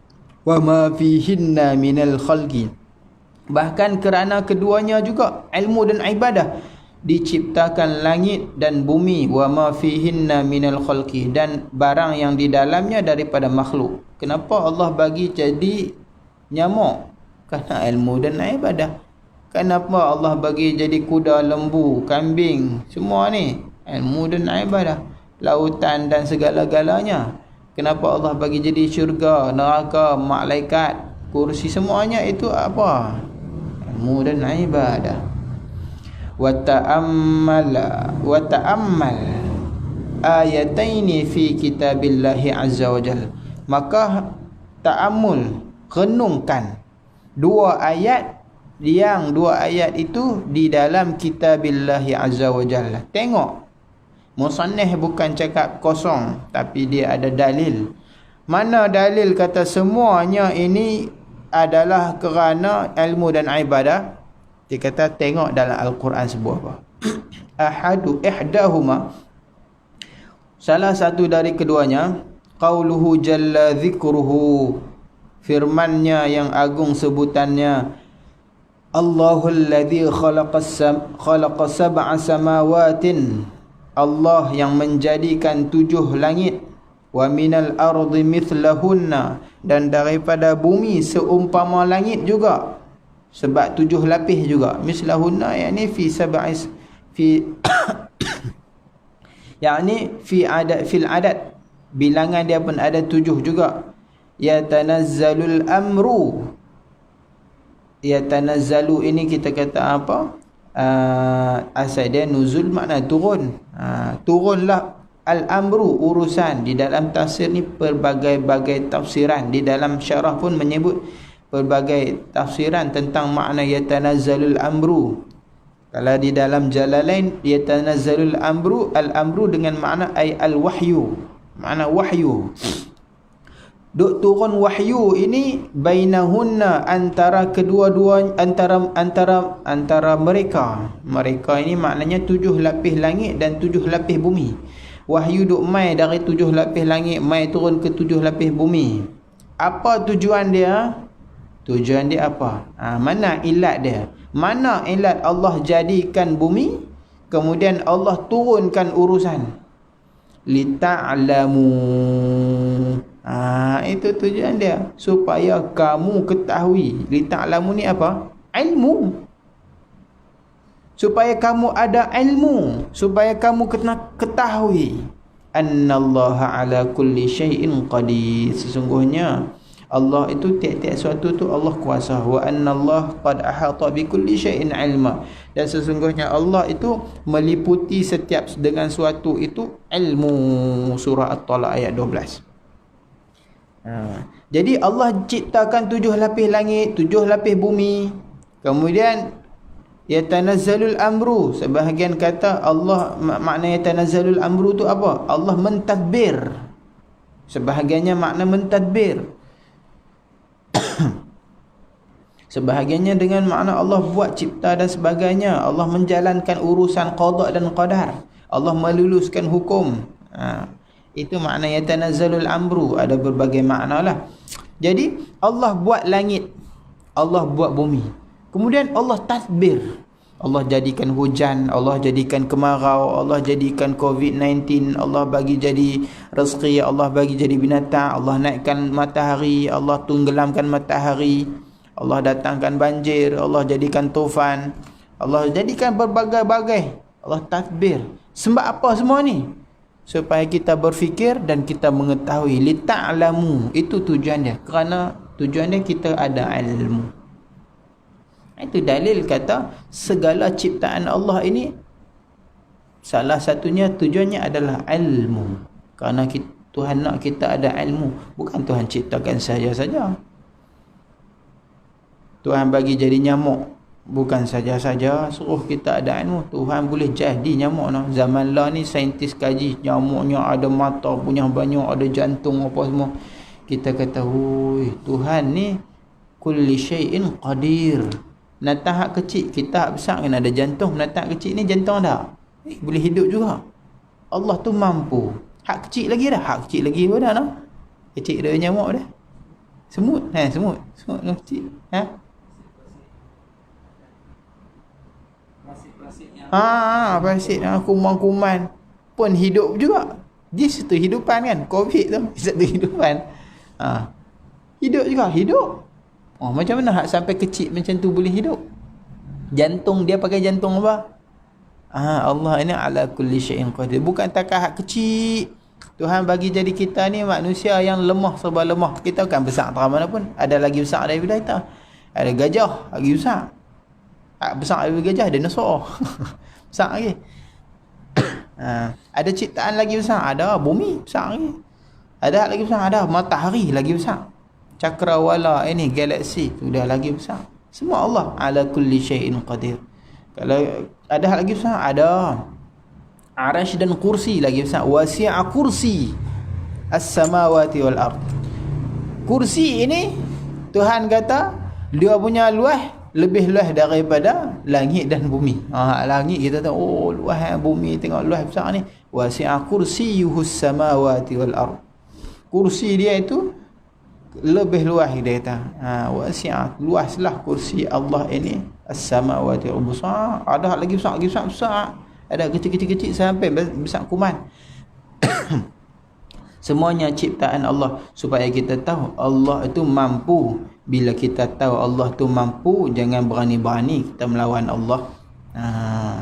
wa ma fihinna minal khalqi. Bahkan kerana keduanya juga, ilmu dan ibadah, diciptakan langit dan bumi, wa ma fihinna minal khalqi, dan barang yang di dalamnya daripada makhluk. Kenapa Allah bagi jadi nyamuk? Kerana ilmu dan ibadah. Kenapa Allah bagi jadi kuda, lembu, kambing, semua ni ilmu dan ibadah. Lautan dan segala-galanya. Kenapa Allah bagi jadi syurga, neraka, malaikat, kursi, semuanya itu apa? Ilmu dan ibadah. Wa ta'ammal ayataini fi kitabillahi azza wa jalla. Maka ta'ammul, renungkan dua ayat itu di dalam kitabillahi azza wa jalla. Tengok, musannif bukan cakap kosong, tapi dia ada dalil. Mana dalil kata semuanya ini adalah kerana ilmu dan ibadah? Dia kata tengok dalam Al-Quran sebut apa? Ihdahuma, salah satu dari keduanya, qauluhu jalla dzikruhu, firmannya yang agung sebutannya, Allahul ladzi khalaqa sab'a samawatin, Allah yang menjadikan 7 langit, wa minal ardi mithlahunna, dan daripada bumi seumpama langit juga, sebab 7 lapis juga. Mislahunna yakni fi sab'is fi yakni fi adad, fil adad, bilangan dia pun ada 7 juga. Yatanazzalul amru, yatanazzalu ini kita kata apa? Asal dia nuzul, makna turun. Turunlah al-amru, urusan. Di dalam tafsir ni pelbagai-bagai tafsiran. Di dalam syarah pun menyebut pelbagai tafsiran tentang makna yatanazzalul amru. Kalau di dalam Jalalain, yatanazzalul amru, al-amru dengan makna ay al-wahyu, makna wahyu. Duk turun wahyu ini bainahunna, antara kedua-dua, antara mereka. Mereka ini maknanya 7 lapis langit dan 7 lapis bumi. Wahyu duk mai dari 7 lapis langit, mai turun ke 7 lapis bumi. Apa tujuan dia? Tujuan dia apa? Mana ilat dia? Mana ilat Allah jadikan bumi, kemudian Allah turunkan urusan? Lita'lamu. Itu tujuan dia, supaya kamu ketahui. Lita'lamu ni apa? Ilmu. Supaya kamu ada ilmu, supaya kamu ketahui annallaha ala kulli syai'in qadir. Sesungguhnya Allah itu tiap-tiap suatu tu Allah kuasa. Wa annallaha qad ahata bi kulli syai'in ilma. Dan sesungguhnya Allah itu meliputi setiap dengan suatu itu ilmu. Surah At-Talaq ayat 12. Jadi Allah ciptakan 7 lapis langit, 7 lapis bumi. Kemudian yatanazzalul amru, sebahagian kata Allah, makna yatanazzalul amru tu apa? Allah mentadbir. Sebahagiannya makna mentadbir. Sebahagiannya dengan makna Allah buat cipta dan sebagainya. Allah menjalankan urusan qada dan qadar. Allah meluluskan hukum. Itu makna yatanazzalul amru. Ada berbagai makna lah. Jadi Allah buat langit, Allah buat bumi, kemudian Allah tadbir. Allah jadikan hujan, Allah jadikan kemarau, Allah jadikan COVID-19, Allah bagi jadi rezeki, Allah bagi jadi binatang, Allah naikkan matahari, Allah tenggelamkan matahari, Allah datangkan banjir, Allah jadikan tufan, Allah jadikan berbagai-bagai. Allah tadbir. Sebab apa semua ni? Supaya kita berfikir dan kita mengetahui. Lita'lamu, itu tujuannya. Kerana tujuannya kita ada ilmu. Itu dalil kata segala ciptaan Allah ini salah satunya tujuannya adalah ilmu. Kerana Tuhan nak kita ada ilmu. Bukan Tuhan ciptakan saja-saja. Tuhan bagi jadi nyamuk, bukan saja-saja suruh kita ada ilmu. Tuhan boleh jadi nyamuk no. Zaman lah ni saintis kaji nyamuknya ada mata punya banyak, ada jantung apa semua. Kita kata, "Hui, Tuhan ni kulli syai'in qadir." Binatang hak kecil, kita hak besar kan ada jantung. Binatang kecil ni jantung ada. Boleh hidup juga. Allah tu mampu. Hak kecil lagi dah. Hak kecil lagi apa dah no? Kecil dah nyamuk dah. Semut. Semut. Semut yang kecil. Plastik. Kuman-kuman pun hidup juga. Dia satu hidupan kan. Covid tu satu hidupan. Hidup juga. Hidup. Macam mana hak sampai kecil macam tu boleh hidup? Jantung dia pakai jantung apa? Allah ini ala kulli syai'in qadir. Bukan takat hak kecil. Tuhan bagi jadi kita ni manusia yang lemah, serba lemah. Kita kan besar tak mana pun. Ada lagi besar daripada kita. Ada gajah lagi besar. Besar daripada gajah, dinosaur. Besar lagi. Ada ciptaan lagi besar. Ada bumi besar lagi. Ada lagi besar. Ada matahari lagi besar. Cakrawala ini galaksi sudah lagi besar. Semua Allah ala kulli syai'in qadir. Kalau ada lagi besar, ada arash dan kursi lagi besar. Wasi'a kursi as-samawati wal ard. Kursi ini Tuhan kata dia punya luas lebih luas daripada langit dan bumi. Langit kita tahu luas, bumi tengok luas besar ni. Wasi'a kursiyuhus samawati wal ard. Kursi dia itu lebih luas dia kata. Wasi'at, luaslah kursi Allah ini as-samawati wal besar. Ada lagi besar. Ada kecil-kecil sampai besar kuman. Semuanya ciptaan Allah supaya kita tahu Allah itu mampu. Bila kita tahu Allah itu mampu, jangan berani-berani kita melawan Allah.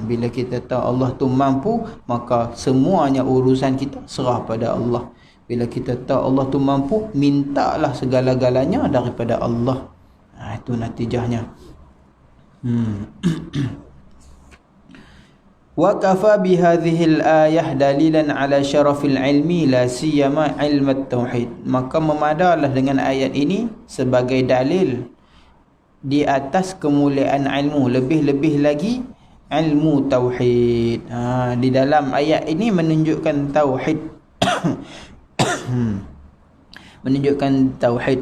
Bila kita tahu Allah itu mampu, maka semuanya urusan kita serah pada Allah. Bila kita tahu Allah tu mampu, mintalah segala-galanya daripada Allah. Itu natijahnya. Wa kafa bi hadhihi al-ayah dalilan ala syarafil ilmi la siyama ilm at-tauhid. Maka memadalah dengan ayat ini sebagai dalil di atas kemuliaan ilmu, lebih-lebih lagi ilmu tauhid. Di dalam ayat ini menunjukkan tauhid. Menunjukkan tauhid.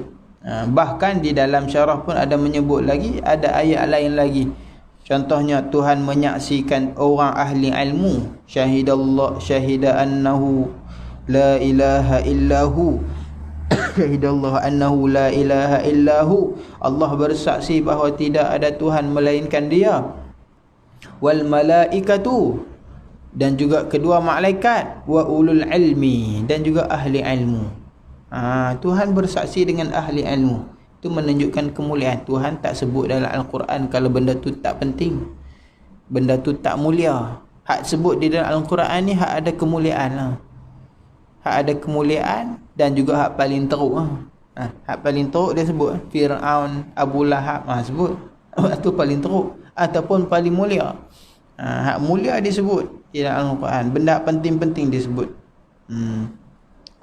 Bahkan di dalam syarah pun ada menyebut lagi, ada ayat lain lagi. Contohnya Tuhan menyaksikan orang ahli ilmu, syahida annahu la ilaha illahu. Syahidallahu annahu la ilaha illahu. Allah bersaksi bahawa tidak ada Tuhan melainkan Dia. Wal malaikatu, dan juga kedua malaikat, wa ulul ilmi, dan juga ahli ilmu. Tuhan bersaksi dengan ahli ilmu. Itu menunjukkan kemuliaan. Tuhan tak sebut dalam Al-Quran kalau benda tu tak penting, benda tu tak mulia. Hak sebut di dalam Al-Quran ni hak ada kemuliaan lah. Hak ada kemuliaan dan juga hak paling teruk lah. Hak paling teruk dia sebut Fir'aun, Abu Lahab, sebut itu paling teruk ataupun paling mulia. Hak mulia disebut di dalam Al-Quran. Benda penting-penting disebut.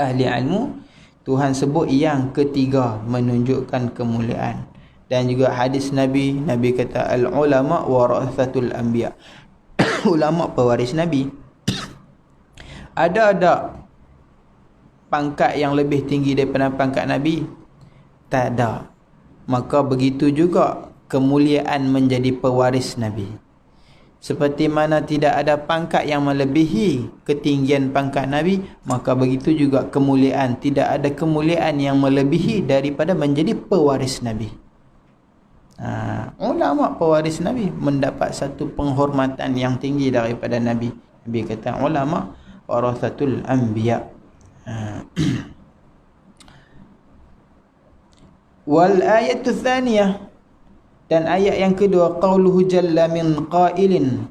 Ahli ilmu Tuhan sebut yang ketiga menunjukkan kemuliaan. Dan juga hadis Nabi kata al-ulama warathatul anbiya. Ulama pewaris Nabi. Ada pangkat yang lebih tinggi daripada pangkat Nabi? Tak ada. Maka begitu juga kemuliaan menjadi pewaris Nabi. Seperti mana tidak ada pangkat yang melebihi ketinggian pangkat Nabi, maka begitu juga kemuliaan. Tidak ada kemuliaan yang melebihi daripada menjadi pewaris Nabi. Ulama pewaris Nabi mendapat satu penghormatan yang tinggi daripada Nabi. Nabi kata ulama warathatul anbiya. Wal ayatu tsaniyah, dan ayat yang kedua, qauluhu jalla min qailin,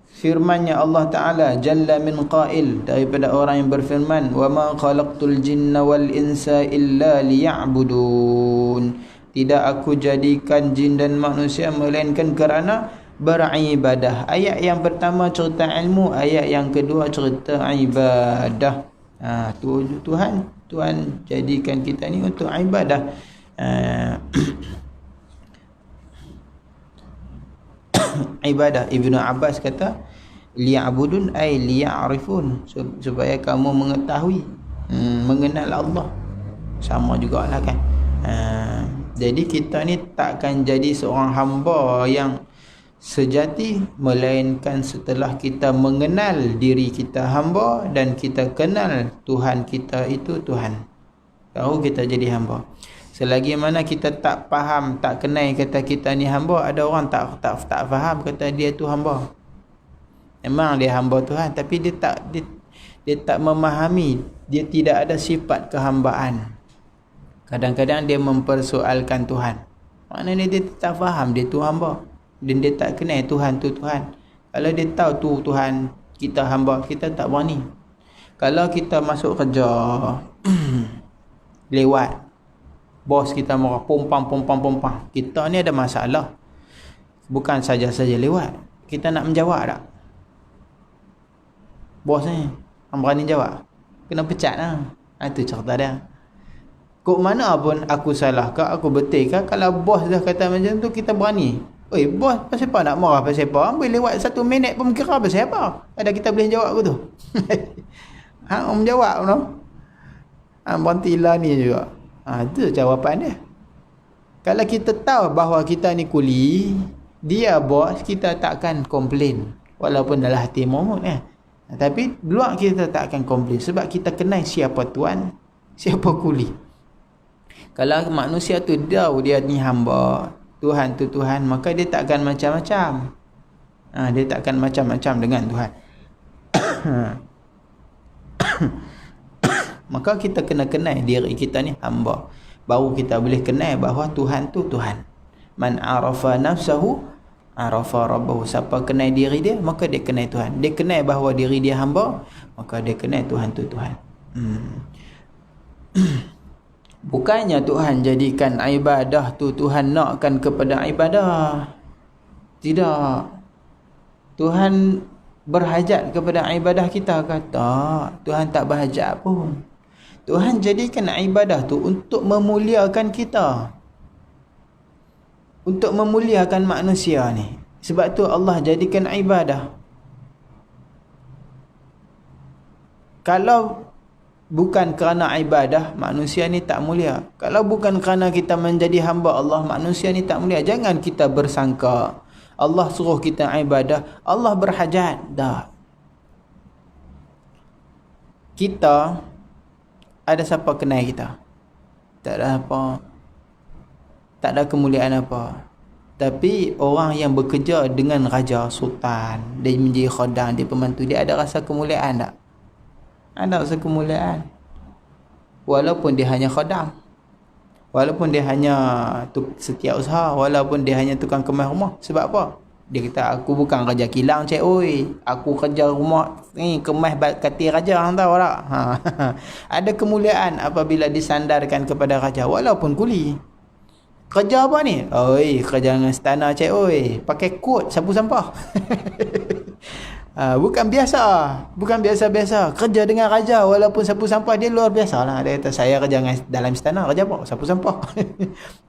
firmannya Allah Ta'ala jalla min qail, daripada orang yang berfirman, wa ma khalaqtul jinna wal insa illa liya'budun, tidak aku jadikan jin dan manusia melainkan kerana beribadah. Ayat yang pertama cerita ilmu, ayat yang kedua cerita ibadah. Tuhan jadikan kita ni untuk ibadah. Ibadah. Ibnu Abbas kata liya'budun ay liya'rifun, supaya kamu mengetahui, mengenal Allah. Sama jugalah kan. Jadi kita ni takkan jadi seorang hamba yang sejati melainkan setelah kita mengenal diri kita hamba dan kita kenal Tuhan kita itu Tuhan, baru kita jadi hamba. Selagi mana kita tak faham, tak kenal kata kita ni hamba, ada orang tak faham kata dia tu hamba. Memang dia hamba Tuhan, tapi dia tak memahami, dia tidak ada sifat kehambaan. Kadang-kadang dia mempersoalkan Tuhan. Maknanya dia tak faham dia tu hamba, dan dia tak kenal Tuhan tu Tuhan. Kalau dia tahu tu Tuhan, kita hamba, kita tak berani. Kalau kita masuk kerja lewat, bos kita marah, pompang, kita ni ada masalah. Bukan saja-saja lewat, kita nak menjawab tak? Bos ni hang berani jawab, kena pecat lah. Itu cerita dia. Kok mana pun aku salah ke, aku betul ke, kalau bos dah kata macam tu, kita berani. Oi, bos pasal apa nak marah, pasal apa? Ambil lewat 1 minit pun kira pasal apa? Ada kita boleh jawab ke tu? Hang menjawab no. Hang berhentilah ni juga. Itu jawapan dia. Kalau kita tahu bahawa kita ni kuli, dia bos, kita takkan komplain. Walaupun dalam hati momot tapi luar kita takkan komplain, sebab kita kenal siapa tuan, siapa kuli. Kalau manusia tu tahu dia ni hamba, Tuhan tu Tuhan, maka dia takkan macam-macam. Dia takkan macam-macam dengan Tuhan. Maka kita kena kenal diri kita ni hamba, baru kita boleh kenal bahawa Tuhan tu Tuhan. Man arafa nafsahu arafa rabbahu. Siapa kenal diri dia, maka dia kenal Tuhan. Dia kenal bahawa diri dia hamba, maka dia kenal Tuhan tu Tuhan. Bukannya Tuhan jadikan ibadah tu Tuhan nakkan kepada ibadah. Tidak. Tuhan berhajat kepada ibadah kita ke? Tak. Tuhan tak berhajat pun. Tuhan jadikan ibadah tu untuk memuliakan kita, untuk memuliakan manusia ni. Sebab tu Allah jadikan ibadah. Kalau bukan kerana ibadah, manusia ni tak mulia. Kalau bukan kerana kita menjadi hamba Allah, manusia ni tak mulia. Jangan kita bersangka Allah suruh kita ibadah, Allah berhajat. Dah. Kita ada siapa kenal kita? Tak ada apa. Tak ada kemuliaan apa. Tapi orang yang bekerja dengan raja, sultan, dia menjadi khadam, dia pembantu, dia ada rasa kemuliaan tak? Ada rasa kemuliaan. Walaupun dia hanya khadam, walaupun dia hanya setiausaha, walaupun dia hanya tukang kemas rumah. Sebab apa? Dia kata, aku bukan kerja kilang cik oi, aku kerja rumah ni, kemas katil raja, hang tahu tak? Ada kemuliaan apabila disandarkan kepada raja, walaupun kuli. Kerja apa ni? Oi, kerja dengan istana cik oi, pakai kot sapu sampah. Bukan biasa-biasa. Kerja dengan raja walaupun sapu sampah, dia luar biasa lah. Dia kata, saya kerja dalam istana, kerja apa? Sapu sampah.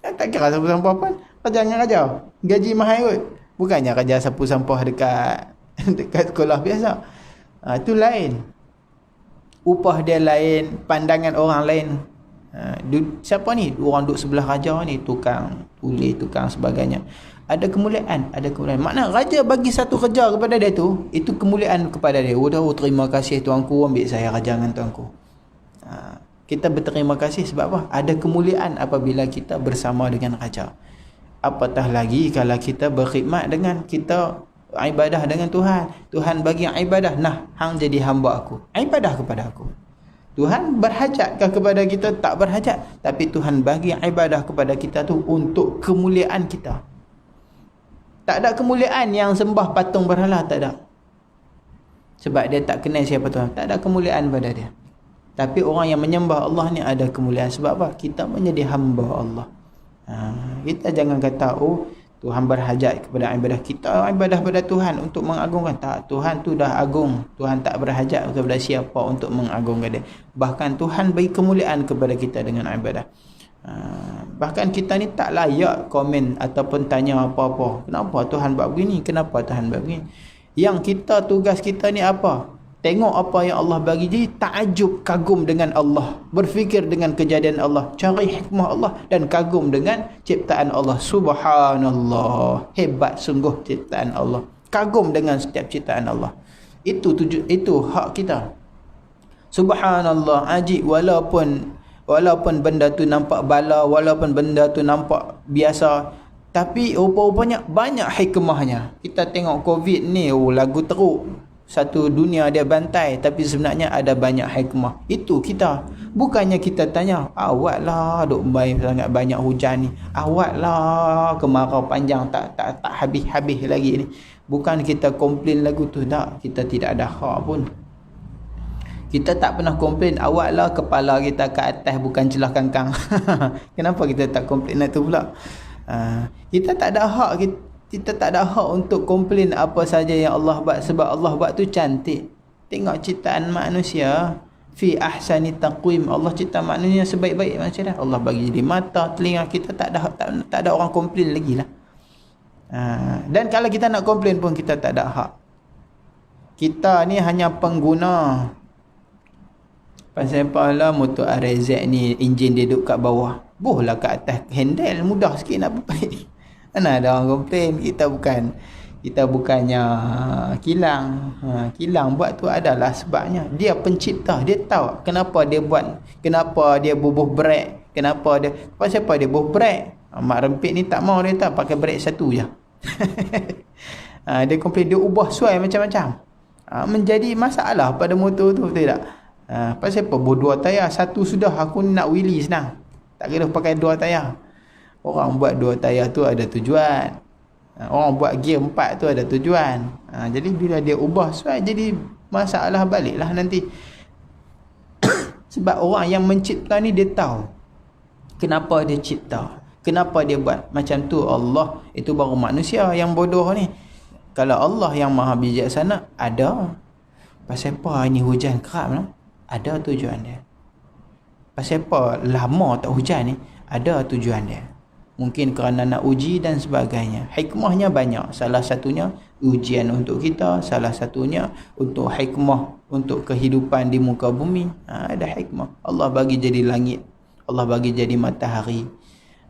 Tak kira sapu sampah pun, kerja dengan raja. Gaji mahal kot. Bukannya kerja sapu sampah dekat sekolah biasa. Itu lain. Upah dia lain, pandangan orang lain. Siapa ni? Orang duduk sebelah raja ni, tukang tulis, tukang sebagainya. Ada kemuliaan. Makna raja bagi satu kerja kepada dia tu, itu kemuliaan kepada dia. Terima kasih tuanku, ambil saya raja dengan tuanku. Kita berterima kasih sebab apa? Ada kemuliaan apabila kita bersama dengan raja. Apatah lagi kalau kita berkhidmat dengan, kita ibadah dengan Tuhan. Tuhan bagi ibadah, nah, hang jadi hamba aku, ibadah kepada aku. Tuhan berhajatkah kepada kita? Tak berhajat. Tapi Tuhan bagi ibadah kepada kita tu untuk kemuliaan kita. Tak ada kemuliaan yang sembah patung berhala, tak ada. Sebab dia tak kenal siapa Tuhan. Tak ada kemuliaan pada dia. Tapi orang yang menyembah Allah ni ada kemuliaan. Sebab apa? Kita menjadi hamba Allah. Kita jangan kata, oh, Tuhan berhajat kepada ibadah kita. Ibadah pada Tuhan untuk mengagungkan. Tak, Tuhan tu dah agung. Tuhan tak berhajat kepada siapa untuk mengagungkan dia. Bahkan Tuhan beri kemuliaan kepada kita dengan ibadah. Bahkan kita ni tak layak komen ataupun tanya apa-apa. Kenapa Tuhan buat begini? Kenapa Tuhan buat begini? Yang kita, tugas kita ni apa? Tengok apa yang Allah bagi. Jadi takjub, kagum dengan Allah, berfikir dengan kejadian Allah, cari hikmah Allah dan kagum dengan ciptaan Allah. Subhanallah, hebat sungguh ciptaan Allah. Kagum dengan setiap ciptaan Allah. Itu hak kita. Subhanallah, ajib, walaupun benda tu nampak bala, walaupun benda tu nampak biasa, tapi rupa-rupanya banyak hikmahnya. Kita tengok COVID ni, lagu teruk, satu dunia dia bantai, tapi sebenarnya ada banyak hikmah. Itu kita. Bukannya kita tanya, awaklah duk baik sangat banyak hujan ni, awaklah kemarau panjang tak habis-habis lagi ni. Bukan kita komplain lagu tu, tak. Kita tidak ada hak pun. Kita tak pernah komplain, awaklah kepala kita ke atas bukan celah kangkang. Kenapa kita tak komplain itu pula? Kita tak ada hak, kita tak ada hak untuk komplain apa saja yang Allah buat, sebab Allah buat tu cantik. Tengok ciptaan manusia, fi ahsani taqwim. Allah cipta manusia sebaik-baik manusia dah. Allah bagi jadi mata, telinga. Kita tak ada orang komplain lagi lah. Dan kalau kita nak komplain pun kita tak ada hak. Kita ni hanya pengguna. Pasal apalah motor RZ ni enjin dia duduk kat bawah, bohlah kat atas handle, mudah sikit nak perbaiki. Mana ada orang komplain. Kita bukannya kilang. Kilang buat tu adalah sebabnya dia pencipta. Dia tahu kenapa dia buat, kenapa dia bubuh brek, kenapa dia, pasal apa dia bubuh brek. Mak rempit ni tak mau, dia tak pakai brek satu je. Dia komplain, dia ubah suai macam-macam. Menjadi masalah pada motor tu, betul tak? Pasal apa buh dua tayar, satu sudah, aku nak wheelie senang, tak kena pakai dua tayar. Orang buat dua tayar tu ada tujuan. Orang buat gear 4 tu ada tujuan. Jadi bila dia ubah suai, jadi masalah baliklah nanti. Sebab orang yang mencipta ni dia tahu kenapa dia cipta, kenapa dia buat macam tu. Allah, itu baru manusia yang bodoh ni. Kalau Allah yang maha bijaksana, ada pasal apa ini hujan kerap lah, ada tujuan dia. Pasal apa lama tak hujan ni, ada tujuan dia. Mungkin kerana nak uji dan sebagainya. Hikmahnya banyak. Salah satunya ujian untuk kita, salah satunya untuk hikmah untuk kehidupan di muka bumi. Ada hikmah. Allah bagi jadi langit, Allah bagi jadi matahari.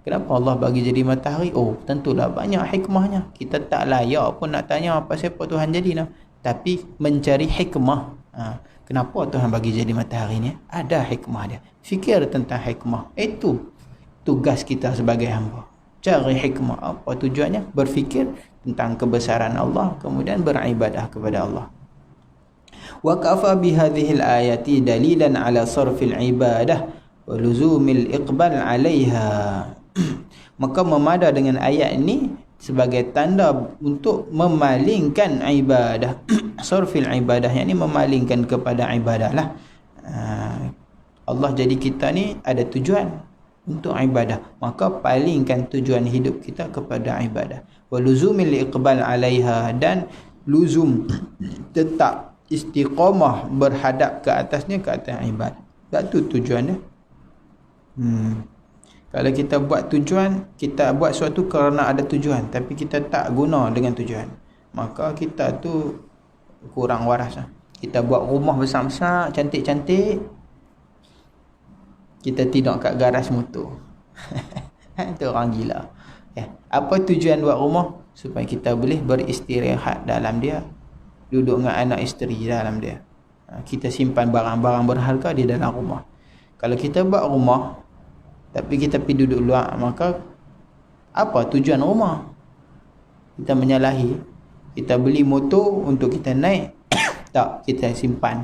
Kenapa Allah bagi jadi matahari? Oh, tentulah banyak hikmahnya. Kita tak layak pun nak tanya apa siapa Tuhan jadi, tapi mencari hikmah. Kenapa Tuhan bagi jadi matahari ni? Ada hikmah dia. Fikir tentang hikmah. Itu tugas kita sebagai hamba. Cari hikmah. Apa tujuannya? Berfikir tentang kebesaran Allah, kemudian beribadah kepada Allah. Wa kafa bi hadhihi al-ayati dalilan ala sarfil ibadah wa luzumil iqbal 'alayha. Maka memada dengan ayat ini sebagai tanda untuk memalingkan ibadah. Sarfil ibadah, yakni memalingkan kepada ibadah lah. Allah jadi kita ni ada tujuan untuk ibadah, maka palingkan tujuan hidup kita kepada ibadah. Wa luzumil iqbal 'alaiha, dan luzum tetap istiqamah berhadap ke atasnya, ke atas ibadah. Itu tujuannya. Kalau kita buat tujuan, kita buat sesuatu kerana ada tujuan, tapi kita tak guna dengan tujuan, maka kita tu kurang waras lah. Kita buat rumah besar-besar, cantik-cantik, kita tidur kat garaj motor. Itu orang gila. Apa tujuan buat rumah? Supaya kita boleh beristirahat dalam dia, duduk dengan anak isteri dalam dia. Kita simpan barang-barang berharga di dalam rumah. Kalau kita buat rumah tapi kita pergi duduk luar, maka apa tujuan rumah? Kita menyalahi. Kita beli motor untuk kita naik. Tak, kita simpan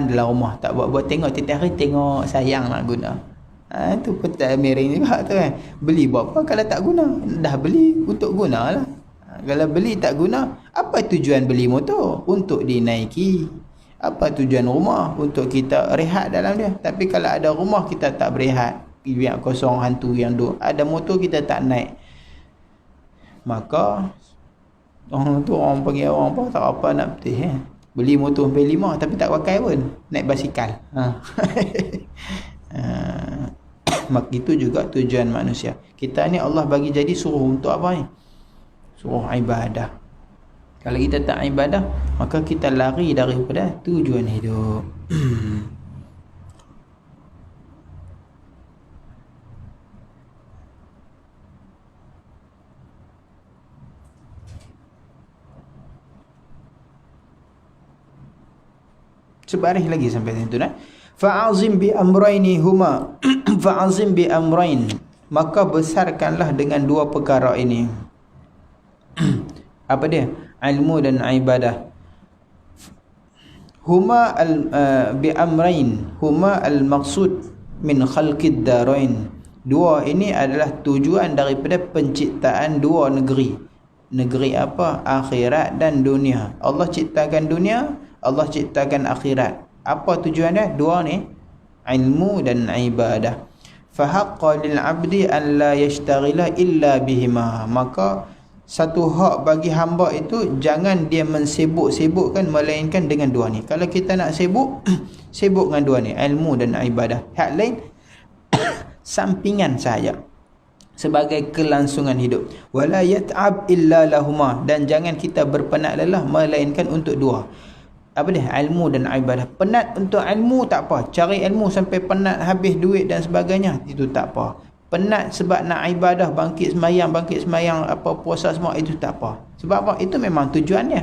dalam rumah, tak buat-buat. Tengok tiap hari, tengok sayang nak guna. Itu pun tak miring juga tu kan. Beli buat apa kalau tak guna? Dah beli untuk guna lah. Kalau beli tak guna, apa tujuan beli motor? Untuk dinaiki. Apa tujuan rumah? Untuk kita rehat dalam dia. Tapi kalau ada rumah kita tak berehat, biar kosong hantu yang duk. Ada motor kita tak naik. Maka orang tu orang panggil orang apa tak apa nak betul beli motor sampai 5 tapi tak pakai pun, naik basikal. Maka itu juga tujuan manusia. Kita ni Allah bagi jadi suruh untuk apa ni? Suruh ibadah. Kalau kita tak ibadah, maka kita lari daripada tujuan hidup. Sebaris lagi sampai situ dah. Fa'azim bi amraini huma fa'azim bi amrain, maka besarkanlah dengan dua perkara ini. Apa dia? Ilmu dan ibadah. Huma bi amrain, huma al maqsud min khalqid darain. Dua ini adalah tujuan daripada penciptaan dua negeri. Negeri apa? Akhirat dan dunia. Allah ciptakan dunia, Allah ciptakan akhirat. Apa tujuannya? Dua ni, ilmu dan ibadah. Fahaqqa lil 'abdi an la yashtaghila illa bihima. Maka satu hak bagi hamba itu jangan dia mensibuk-sibukkan melainkan dengan dua ni. Kalau kita nak sibuk, sibuk dengan dua ni, ilmu dan ibadah. Hak lain sampingan saja sebagai kelangsungan hidup. Wala yat'ab illa lahuma, dan jangan kita berpenat lelah melainkan untuk dua. Apa dia? Ilmu dan ibadah. Penat untuk ilmu tak apa, cari ilmu sampai penat habis duit dan sebagainya, itu tak apa. Penat sebab nak ibadah, bangkit semayang, apa puasa semua, itu tak apa. Sebab apa? Itu memang tujuannya.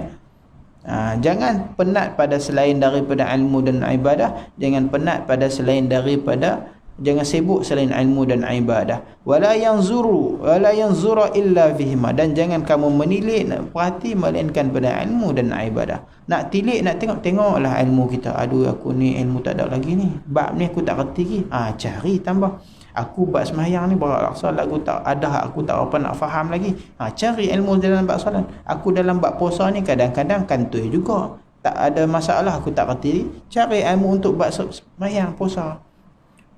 Jangan penat pada selain daripada ilmu dan ibadah. Jangan penat pada selain daripada, jangan sibuk selain ilmu dan ibadah. Wala yanzura illa bihima, dan jangan kamu menilik, nak perhati melainkan pada ilmu dan ibadah. Nak tilik, nak tengoklah ilmu kita. Aduh, aku ni ilmu tak ada lagi ni, bab ni aku tak reti lagi. Cari tambah. Aku bab sembahyang ni berat laksa, lagu tak ada, aku tak apa nak faham lagi. Cari ilmu dalam bab solat. Aku dalam bab puasa ni kadang-kadang kantoi juga, tak ada masalah, aku tak reti. Cari ilmu untuk bab sembahyang, puasa.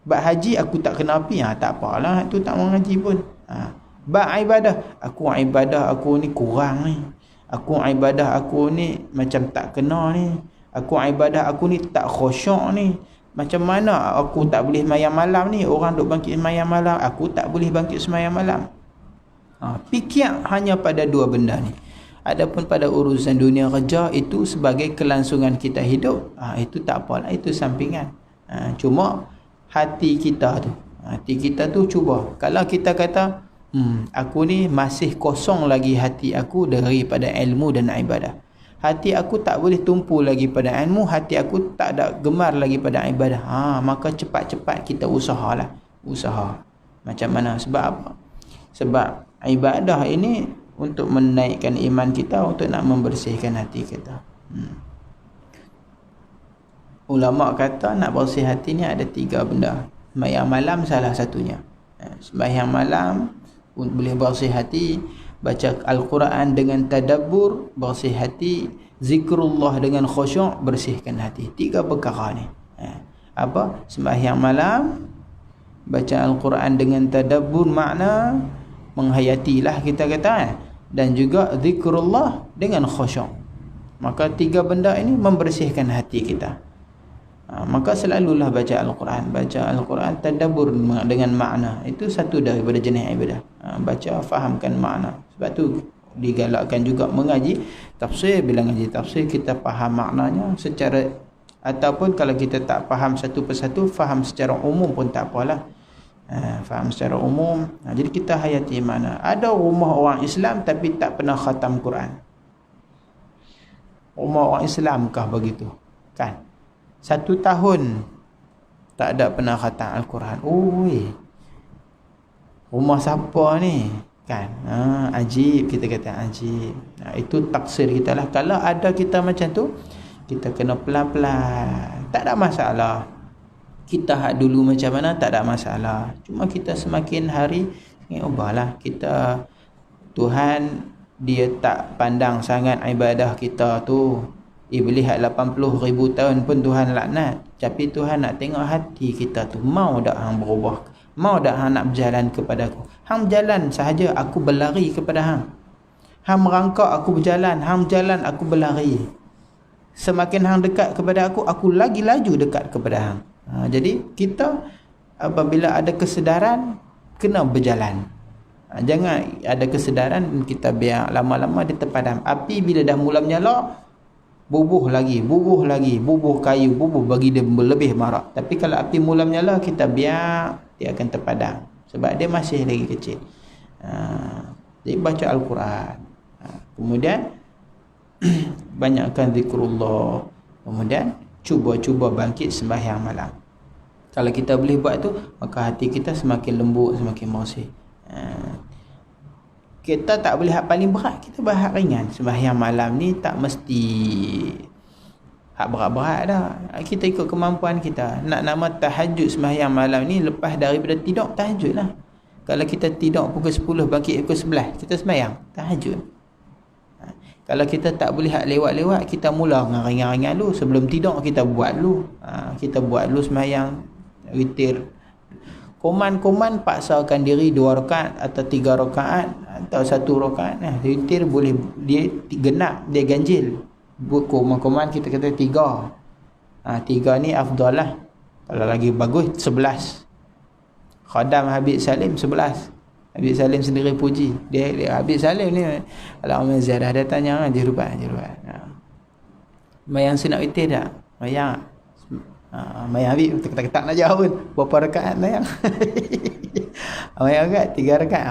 Bab haji aku tak kena api, tak apalah, itu tak mau ngaji pun. Bab ibadah, aku ni kurang ni. Aku ibadah aku ni macam tak kena ni. Aku ibadah aku ni tak khusyuk ni. Macam mana aku tak boleh sembahyang malam ni? Orang duk bangkit sembahyang malam, aku tak boleh bangkit sembahyang malam. Fikir hanya pada dua benda ni. Adapun pada urusan dunia kerja, itu sebagai kelangsungan kita hidup, itu tak apalah, itu sampingan. Cuma hati kita tu cuba. Kalau kita kata aku ni masih kosong lagi hati aku daripada ilmu dan ibadah, hati aku tak boleh tumpu lagi pada ilmu, hati aku tak ada gemar lagi pada ibadah, maka cepat-cepat kita usaha. Macam mana? Sebab apa? Sebab ibadah ini untuk menaikkan iman kita, untuk nak membersihkan hati kita. Ulama kata nak bersih hati ni ada 3 benda. Sembahyang malam salah satunya. Sembahyang malam boleh bersih hati, baca Al-Quran dengan tadabbur bersih hati, zikrullah dengan khusyuk bersihkan hati. 3 perkara ni. Apa? Sembahyang malam, baca Al-Quran dengan tadabbur, makna menghayatilah kita kata, dan juga zikrullah dengan khusyuk. Maka 3 benda ini membersihkan hati kita. Maka selalulah baca Al-Quran tadabbur dengan makna. Itu satu daripada jenis ibadah. Baca, fahamkan makna. Sebab tu digalakkan juga mengaji tafsir. Bila ngaji tafsir, kita faham maknanya secara, ataupun kalau kita tak faham satu persatu, faham secara umum pun tak apalah. Faham secara umum. Jadi kita hayati makna. Ada rumah orang Islam tapi tak pernah khatam Quran. Rumah orang Islamkah begitu? Kan? 1 tahun tak ada pernah khatam Al-Quran. Rumah siapa ni? Kan? Ajib, kita kata ajib. Itu taksir kita lah. Kalau ada kita macam tu, kita kena pelan-pelan. Tak ada masalah. Kita hak dulu macam mana, tak ada masalah. Cuma kita semakin hari ubahlah. Kita, Tuhan dia tak pandang sangat ibadah kita tu. Iblis 80,000 tahun pun Tuhan laknat. Tapi Tuhan nak tengok hati kita tu, mau tak hang berubah Mau dak hang nak berjalan kepada aku? Hang berjalan sahaja, aku berlari kepada hang. Hang merangkak, aku berjalan. Hang berjalan, aku berlari. Semakin hang dekat kepada aku lagi laju dekat kepada hang. Jadi kita apabila ada kesedaran, kena berjalan. Jangan ada kesedaran kita biar lama-lama dia terpadam. Api bila dah mula menyala, bubuh lagi, bubuh kayu, bubuh bagi dia lebih marak. Tapi kalau api mula menyala, kita biar dia akan terpadam sebab dia masih lagi kecil. Jadi baca Al-Quran, kemudian banyakkan zikrullah, kemudian cuba bangkit sembahyang malam. Kalau kita boleh buat tu, maka hati kita semakin lembut, semakin bersih. Kita tak boleh hak paling berat, kita buat hak ringan. Sembahyang malam ni tak mesti hak berat-berat dah. Kita ikut kemampuan kita. Nak nama tahajud sembahyang malam ni, lepas daripada tidur, tahajud lah. Kalau kita tidur pukul 10, bangkit pukul 11, kita sembahyang tahajud. Kalau kita tak boleh hak lewat-lewat, kita mula dengan ringan-ringan dulu. Sebelum tidur kita buat dulu. Kita buat dulu sembahyang witir. Koman-koman paksakan diri 2 rakaat atau 3 rakaat atau 1 rakaat. Witir boleh dia genap, dia ganjil. Koman kita kata 3. 3 ni afdal lah. Kalau lagi bagus 11. Khadam Habib Salim 11. Habib Salim sendiri puji. Dia Habib Salim ni Al-Amin Ziyadah dia tanya jerubat. Mayang sunat witir tak? Mayang Habib ketak-ketak nak jawab pun. Berapa rakaat mayang? Mayang rakaat 3 rakaat.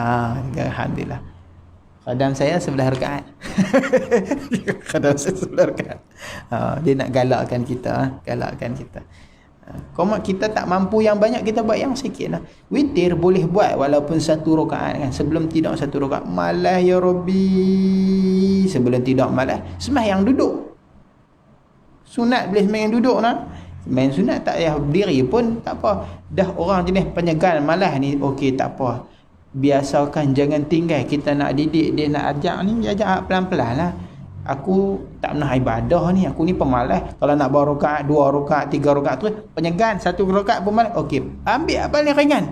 Alhamdulillah. Khadam saya 11 rakaat. Khadam saya 11 rakaat. Dia nak galakkan kita. Kalau kita tak mampu yang banyak, kita buat yang sikit lah. Witir boleh buat walaupun 1 rakaat kan. Sebelum tidur 1 rakaat. Malas ya Rabbi. Sebelum tidur malas. Sembahyang duduk. Sunat boleh sembahyang duduk lah. Main sunat tak payah berdiri pun tak apa. Dah orang jenis penyegan malas ni, okey tak apa. Biasakan jangan tinggal. Kita nak didik dia, nak ajak ni, ajak pelan-pelan lah. Aku tak pernah ibadah ni, aku ni pemalas. Kalau nak bawa rakaat, 2 rakaat, 3 rakaat terus penyegan, 1 rakaat pemalas. Okey, ambil apa paling ringan.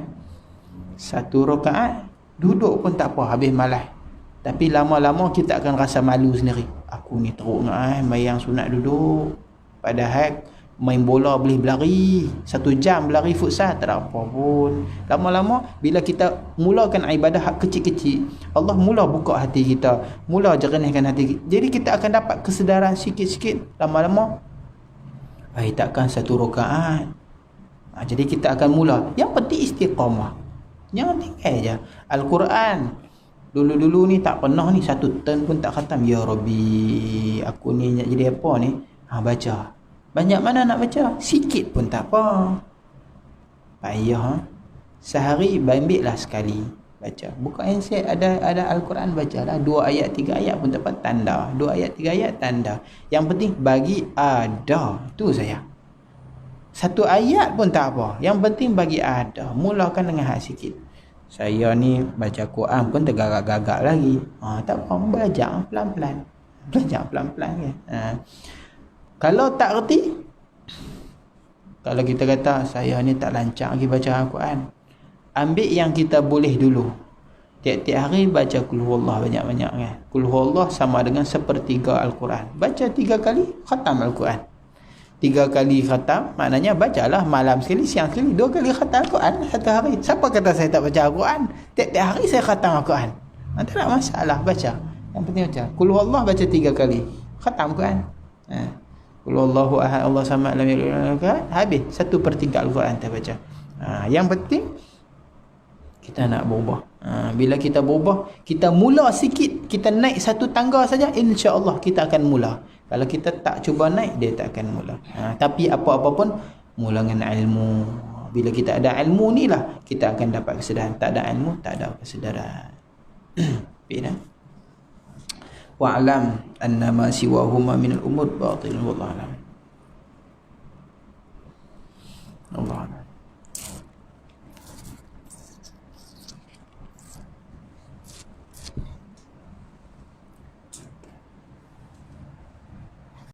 1 rakaat duduk pun tak apa, habis malas. Tapi lama-lama kita akan rasa malu sendiri. Aku ni teruk mayang sunat duduk. Padahal main bola boleh berlari 1 jam, berlari futsal tak ada apa pun. Lama-lama bila kita mulakan ibadah hak kecil-kecil, Allah mula buka hati kita, mula jernihkan hati kita. Jadi kita akan dapat kesedaran sikit-sikit. Lama-lama takkan 1 rakaat. Jadi kita akan mula. Yang penting istiqamah, jangan tinggal je. Al-Quran dulu-dulu ni tak pernah ni 1 turn pun tak khatam. Ya Rabbi, aku ni nak jadi apa ni? Baca. Banyak mana nak baca? Sikit pun tak apa. Payah. Sehari ambillah sekali baca. Buka handset, ada Al-Quran, bacalah 2 ayat 3 ayat pun dapat tanda. 2 ayat 3 ayat tanda. Yang penting bagi ada. Itu saya. 1 ayat pun tak apa. Yang penting bagi ada. Mulakan dengan hak sikit. Saya ni baca Quran pun tergagak-gagak lagi. Tak apa, belajar pelan-pelan. Belajar pelan-pelan kan. Kalau tak reti, kalau kita kata saya ni tak lancar lagi baca Al-Quran, ambil yang kita boleh dulu. Tiap-tiap hari baca Qul Huwallah banyak-banyak kan. Qul Huwallah sama dengan 1/3 Al-Quran. Baca 3 kali khatam Al-Quran. 3 kali khatam maknanya bacalah malam sekali, siang sekali, 2 kali khatam Al-Quran satu hari. Siapa kata saya tak baca Al-Quran? Tiap-tiap hari saya khatam Al-Quran. Tak ada masalah, baca. Yang penting baca. Qul Huwallah baca 3 kali. Khatam Al-Quran. Qul Huwallahu ahad, Allah samad, lam yalid walam yulad. Habis 1/3 Al-Quran kita baca. Yang penting kita nak berubah. Bila kita berubah, kita mula sikit, kita naik 1 tangga saja, insya-Allah kita akan mula. Kalau kita tak cuba naik, dia tak akan mula. Tapi apa-apa pun mula dengan ilmu. Bila kita ada ilmu ni lah kita akan dapat kesedaran. Tak ada ilmu, tak ada kesedaran. Bila wa'lam annama siwahuma minal umur batilun wallahu a'lam.